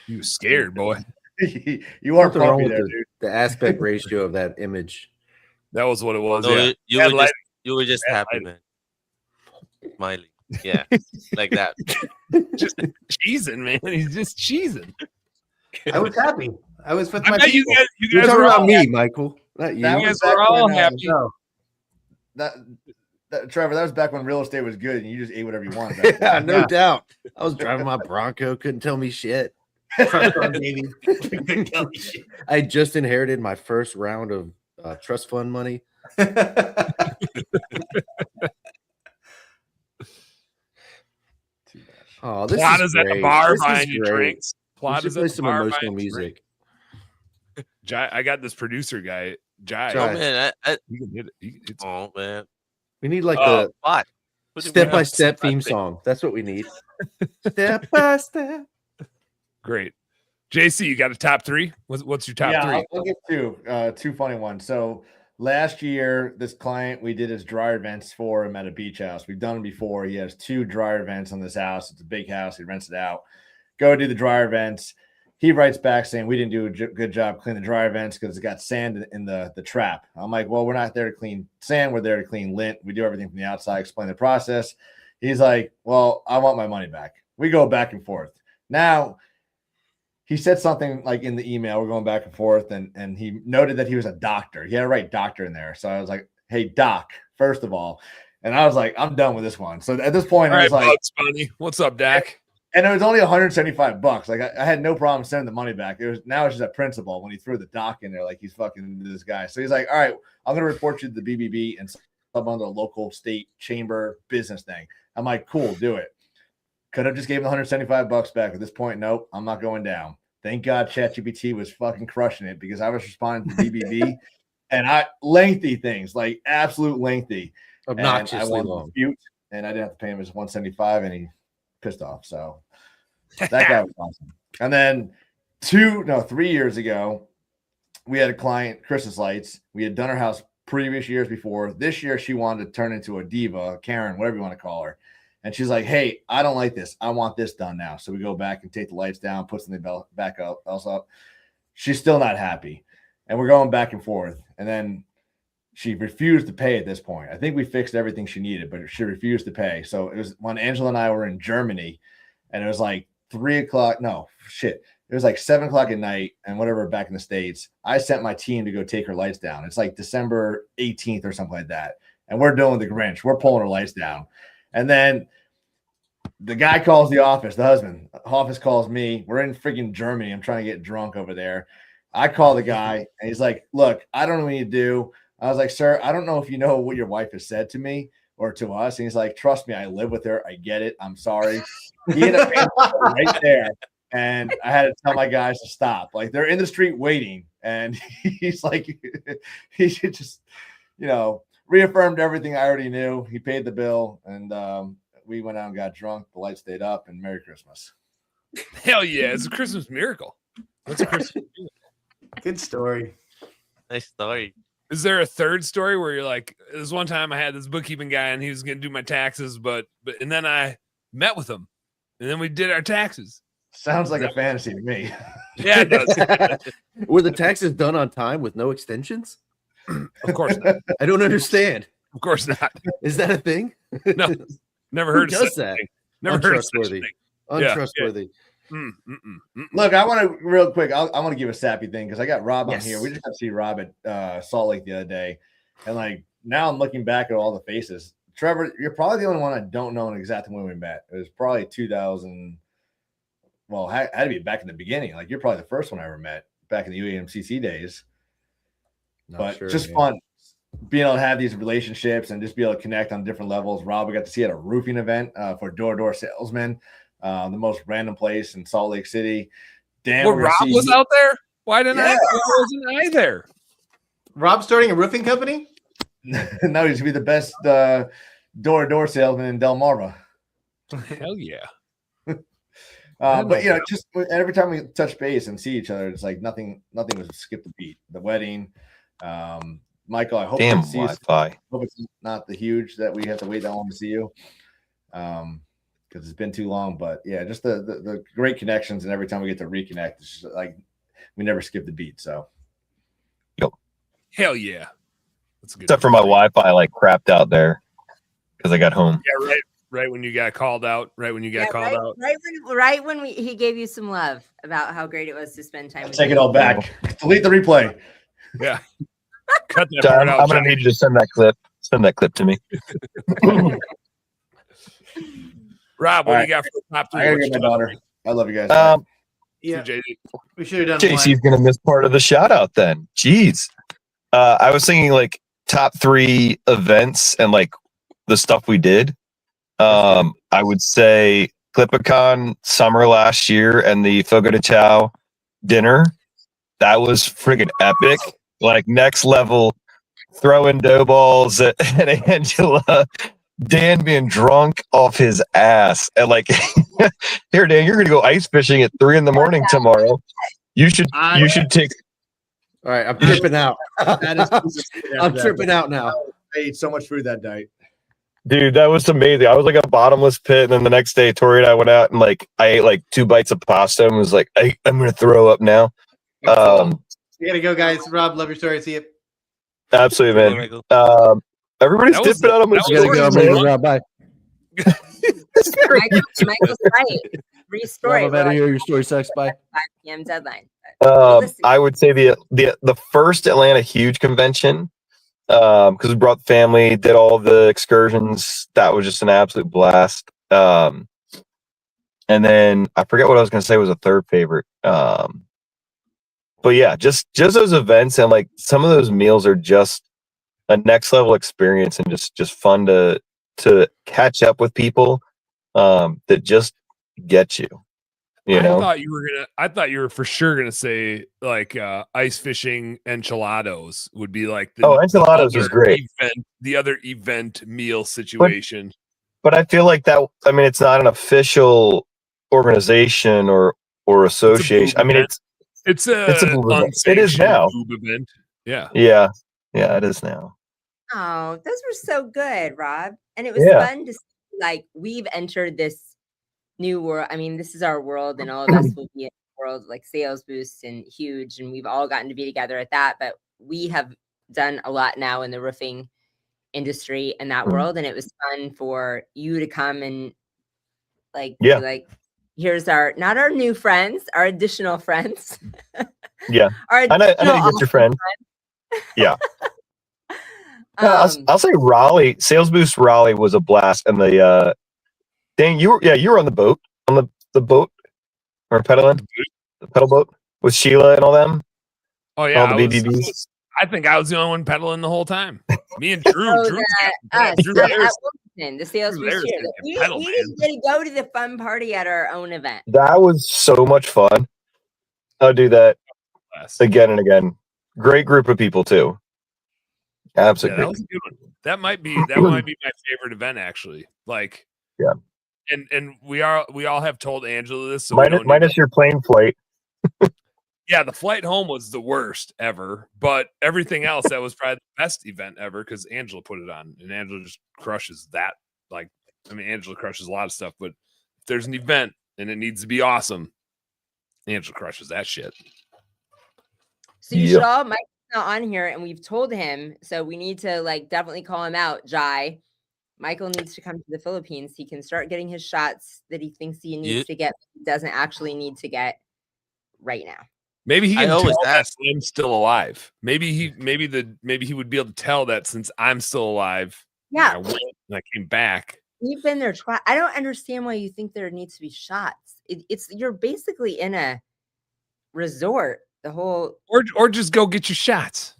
You was scared, boy. You are Something wrong pumpy with there, the, dude. the aspect ratio of that image. That was what it was. No, yeah. you were just happy, man. Smiling. Yeah. Like that. Just cheesing, man. He's just cheesing. I was happy. I was with I my bet you people. guys, You're were talking all about me, happy. Michael, not you. That You was guys were back all when, happy. No. Trevor, that was back when real estate was good and you just ate whatever you wanted. Back Yeah, then. no doubt. I was driving my Bronco, couldn't tell me shit. Trust fund, baby. Couldn't tell me shit. I just inherited my first round of trust fund money. Oh, this Plata's is at great. the bar This is buying you great. drinks. We should Plata's play at the some bar emotional buying you drinks. music. Jai, I got this producer guy, Jai. Jai. Oh man, You can hit it. It's oh man. We need like Oh, the What? step by step step by theme step. song. That's what we need. Step by step. great. JC, you got a top three? What's your top yeah, three? I'll get two funny ones. So last year, this client, we did his dryer vents for him at a beach house. We've done it before. He has 2 dryer vents on this house. It's a big house. He rents it out. Go do the dryer vents. He writes back saying we didn't do a good job cleaning the dryer vents because it got sand in the trap. I'm like, well, we're not there to clean sand. We're there to clean lint. We do everything from the outside, explain the process. He's like, well, I want my money back. We go back and forth. Now, he said something like in the email, we're going back and forth, and he noted that he was a doctor. He had to write doctor in there. So I was like, hey, doc, first of all. And I was like, I'm done with this one. So at this point, All I right, was like, Bugs Bunny. What's up, Dak? and it was only $175. Like I had no problem sending the money back. It was now it's just a principle when he threw the doc in there, like he's fucking this guy. So he's like, all right, I'm gonna report you to the BBB and sub on the local state chamber business thing. I'm like, cool, do it. Could have just gave him $175 back. At this point, nope, I'm not going down. Thank God ChatGPT was fucking crushing it because I was responding to BBB and lengthy things, like absolute lengthy. Obnoxiously and I won long. dispute, and I didn't have to pay him his $175, and he pissed off. So that guy was awesome. And then 3 years ago, we had a client, Christmas lights. We had done her house previous years before. This year, she wanted to turn into a diva, Karen, whatever you want to call her. And she's like, hey, I don't like this. I want this done now. So we go back and take the lights down, put something back up, else up. She's still not happy. And we're going back and forth. And then she refused to pay at this point. I think we fixed everything she needed, but she refused to pay. So it was when Angela and I were in Germany, and it was like 3 o'clock. No, shit. It was like 7 o'clock at night and whatever back in the States. I sent my team to go take her lights down. It's like December 18th or something like that. And we're doing the Grinch. We're pulling her lights down. And then the guy calls the office, the husband. Office calls me. We're in freaking Germany. I'm trying to get drunk over there. I call the guy, and he's like, look, I don't know what you do. I was like, sir, I don't know if you know what your wife has said to me or to us. And he's like, trust me, I live with her. I get it. I'm sorry. He ended up paying right there. And I had to tell my guys to stop. Like, they're in the street waiting. And he's like, he should just, reaffirmed everything I already knew. He paid the bill, and we went out and got drunk. The lights stayed up, and Merry Christmas. Hell yeah. It's a Christmas miracle. What's a Christmas miracle? Good story. Nice story. Is there a third story where you're like, this one time I had this bookkeeping guy and he was going to do my taxes, and then I met with him and then we did our taxes. Sounds like a fantasy to me. Yeah, it does. Were the taxes done on time with no extensions? Of course not. I don't understand. Of course not. Is that a thing? No, never Who heard of does such that? thing. Never heard of such Untrustworthy. thing. Untrustworthy. Look, I want to real quick. I want to give a sappy thing because I got Rob Yes. on here. We just got to see Rob at Salt Lake the other day, and like now I'm looking back at all the faces. Trevor, you're probably the only one I don't know exactly when we met. It was probably 2000. Well, had to be back in the beginning. Like you're probably the first one I ever met back in the UAMCC days. Not But sure, just man. fun being able to have these relationships and just be able to connect on different levels. Rob, we got to see at a roofing event for door-to-door salesmen, the most random place in Salt Lake City. Dan, Well, we're gonna Rob see was you- out there. Why didn't Yeah. why wasn't I there? Rob starting a roofing company? No, he's gonna be the best door-to-door salesman in Delmarva. Hell yeah. But just every time we touch base and see each other, it's like nothing was skipped a beat. The wedding, Michael, I hope Damn to see you. Wi-Fi. Hope it's not the huge that we have to wait that long to see you, because it's been too long. But yeah, just the great connections, and every time we get to reconnect, it's just like we never skip the beat. So Hell yeah. That's a good. Except for my Wi-Fi, like crapped out there because I got home. Yeah, right when you got called out. Right when you got called out. Right when he gave you some love about how great it was to spend time with Take you. it all back. Delete the replay. Yeah. Cut that So part out. I'm gonna need you to send that clip. Send that clip to me. Rob, what All do you got for the top I three? gotta What get you my top daughter. three? I love you guys. Yeah, JD? we should have done JC's one. gonna miss part of the shout out then. Jeez. I was thinking like top 3 events and like the stuff we did. I would say Clipicon summer last year and the Fogo de Chao dinner. That was friggin' epic. Like next level, throwing dough balls at Angela. Dan being drunk off his ass. And like, here, Dan, you're gonna go ice fishing at 3 a.m. tomorrow. You should take. All right, I'm tripping out. That I'm tripping out now. I ate so much food that night. Dude, that was amazing. I was like a bottomless pit, and then the next day, Tori and I went out and like I ate like 2 bites of pasta and was like, I'm gonna throw up now. You gotta go, guys. Rob, love your story. See you. Absolutely, Yeah, man. Michael. Everybody's That was dipping out on my that I gotta was go. I'm story, gonna man. go. Bye. Michael's right. Free Rob, story. I'm out of here. Your story sucks. Bye. 5 p.m. deadline. Listen. I would say the first Atlanta huge convention, because we brought the family, did all the excursions. That was just an absolute blast. And then I forget what I was going to say was a third favorite. But yeah, just those events and like some of those meals are just a next level experience and just fun to catch up with people that just get you. You know, I thought you were for sure gonna say like ice fishing enchilados would be like enchilados was great. The other event meal situation. But I feel like that. I mean, it's not an official organization or association. I mean, it's a boob event. It is now. boob event. Yeah. It is now. Oh, those were so good, Rob. And it was Yeah. fun to see, like, we've entered this new world. I mean, this is our world, and all of us will be in the world, like Sales Boost and Huge, and we've all gotten to be together at that. But we have done a lot now in the roofing industry and that world, and it was fun for you to come and like, be like, here's not our new friends, our additional friends. Yeah, I know you get your friend. Yeah. I'll say Raleigh, Sales Boost Raleigh was a blast, and the dang, you were on the boat, on the boat or pedaling the pedal boat with Sheila and all them. Oh yeah, all the BBBs. I think I was the only one pedaling the whole time. Me and Drew. The Sales Boost here. We didn't get to go to the fun party at our own event. That was so much fun. I'll do that again and again. Great group of people too. Absolutely. That was a good one. That might be my favorite event actually. Like, yeah. And we all have told Angela this. So minus your plane flight. Yeah, the flight home was the worst ever, but everything else that was probably the best event ever because Angela put it on, and Angela just crushes that. Like, I mean, Angela crushes a lot of stuff, but if there's an event and it needs to be awesome, Angela crushes that shit. So you should all, Mike's not on here, and we've told him, so we need to like definitely call him out. Jai, Michael needs to come to the Philippines. He can start getting his shots that he thinks he needs to get, but he doesn't actually need to get right now. Maybe he can tell that I'm still alive. Maybe he would be able to tell that since I'm still alive. Yeah, I went and I came back. You've been there twice. I don't understand why you think there needs to be shots. It's you're basically in a resort. The whole or just go get your shots.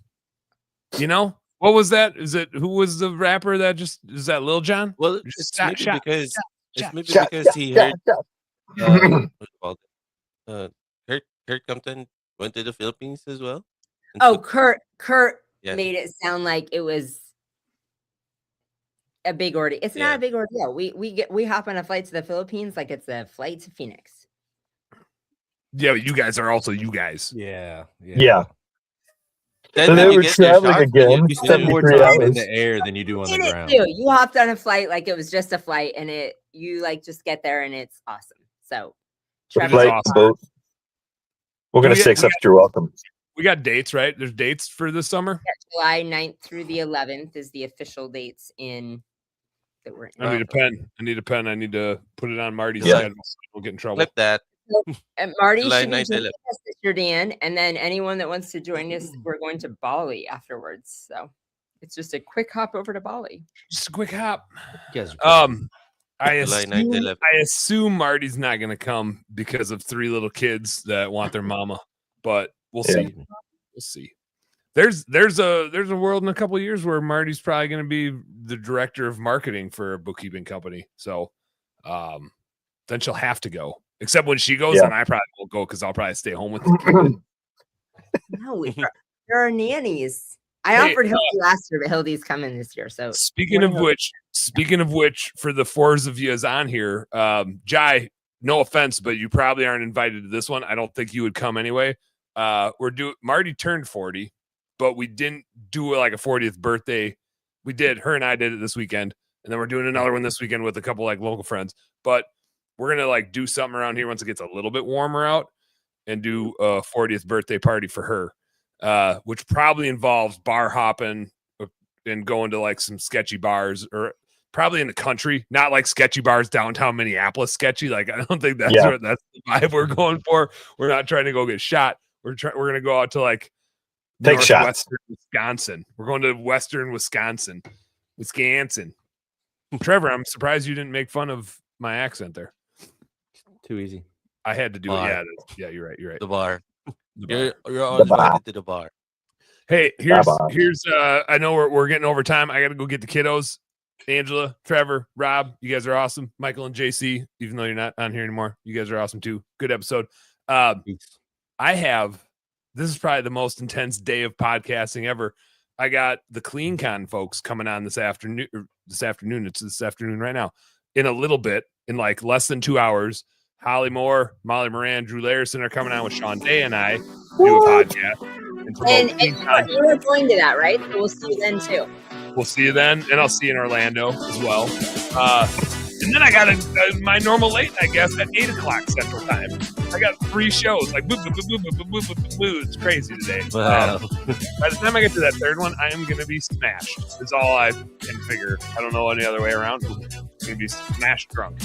You know what was that? Who was the rapper that is that Lil Jon? Well, it's maybe because he heard what's it called? Kurt Compton went to the Philippines as well. Oh, Kurt made it sound like it was a big ordeal. It's not a big ordeal. We hop on a flight to the Philippines like it's a flight to Phoenix. Yeah, but you guys are also you guys. Yeah. Then they were traveling again. You spend more time in the air than you do on the ground. You hopped on a flight like it was just a flight, and you like just get there and it's awesome. So, flight, boat. We're gonna say, except you're welcome. we got dates, right? There's dates for this summer. July 9th through the 11th is the official dates in that we're in. I need a pen. I need to put it on Marty's Yeah. schedule so we'll get in trouble. Flip that. And Marty July should be 9th, joining us this year, Dan. And then anyone that wants to join us, we're going to Bali afterwards. So it's just a quick hop over to Bali. Just a quick hop. You guys are crazy. July 9th, 11th. I assume Marty's not going to come because of 3 little kids that want their mama, but we'll Yeah. see. We'll see. There's a world in a couple of years where Marty's probably going to be the director of marketing for a bookkeeping company. So then she'll have to go. Except when she goes, Yeah. then I probably won't go because I'll probably stay home with the kids. No, there are nannies. I Hey, offered Hildy last year, but Hildy's coming this year. So Speaking of which, for the 4s of you on here, Jai, no offense, but you probably aren't invited to this one. I don't think you would come anyway. Marty turned 40, but we didn't do like a 40th birthday. We did. Her and I did it this weekend, and then we're doing another one this weekend with a couple like local friends. But we're gonna like do something around here once it gets a little bit warmer out, and do a 40th birthday party for her, which probably involves bar hopping and going to like some sketchy bars, or probably in the country, not like sketchy bars downtown Minneapolis sketchy. Like I don't think that's Yeah. that's the vibe we're going for. We're not trying to go get shot. We're gonna go out to like Take shots. northwestern Wisconsin. We're going to western Wisconsin. Trevor, I'm surprised you didn't make fun of my accent there. Too easy. I had to do Bar. it. Yeah, you're right. The bar. The bar. You're always bar. invited to the bar. Hey, here's Bye-bye. I know we're getting over time. I got to go get the kiddos. Angela, Trevor, Rob, you guys are awesome. Michael and JC, even though you're not on here anymore, you guys are awesome too. Good episode. This is probably the most intense day of podcasting ever. I got the CleanCon folks coming on this afternoon. It's this afternoon right now. In a little bit, in like less than 2 hours, Holly Moore, Molly Moran, Drew Larison are coming on with Sean Day and I to do a podcast. And you're going to that, right? So we'll see you then too. We'll see you then, and I'll see you in Orlando as well. And then I got my normal late night guest at 8 o'clock Central Time. I got 3 shows. Like, it's crazy today. Wow. By the time I get to that 3rd one, I am going to be smashed. Is all I can figure. I don't know any other way around. I'm going to be smashed drunk.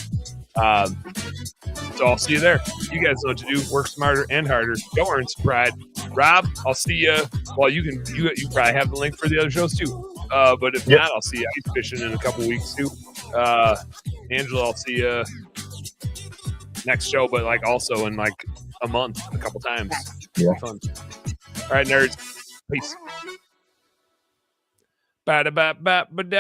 So I'll see you there. You guys know what to do. Work smarter and harder. Don't earn some pride. Rob, I'll see you. Well, you probably have the link for the other shows too. But if not, I'll see you ice fishing in a couple weeks too. Angela, I'll see you next show, but like also in like a month, a couple times. Yeah. Fun. All right, nerds. Peace. Ba-da-ba-ba-ba-da.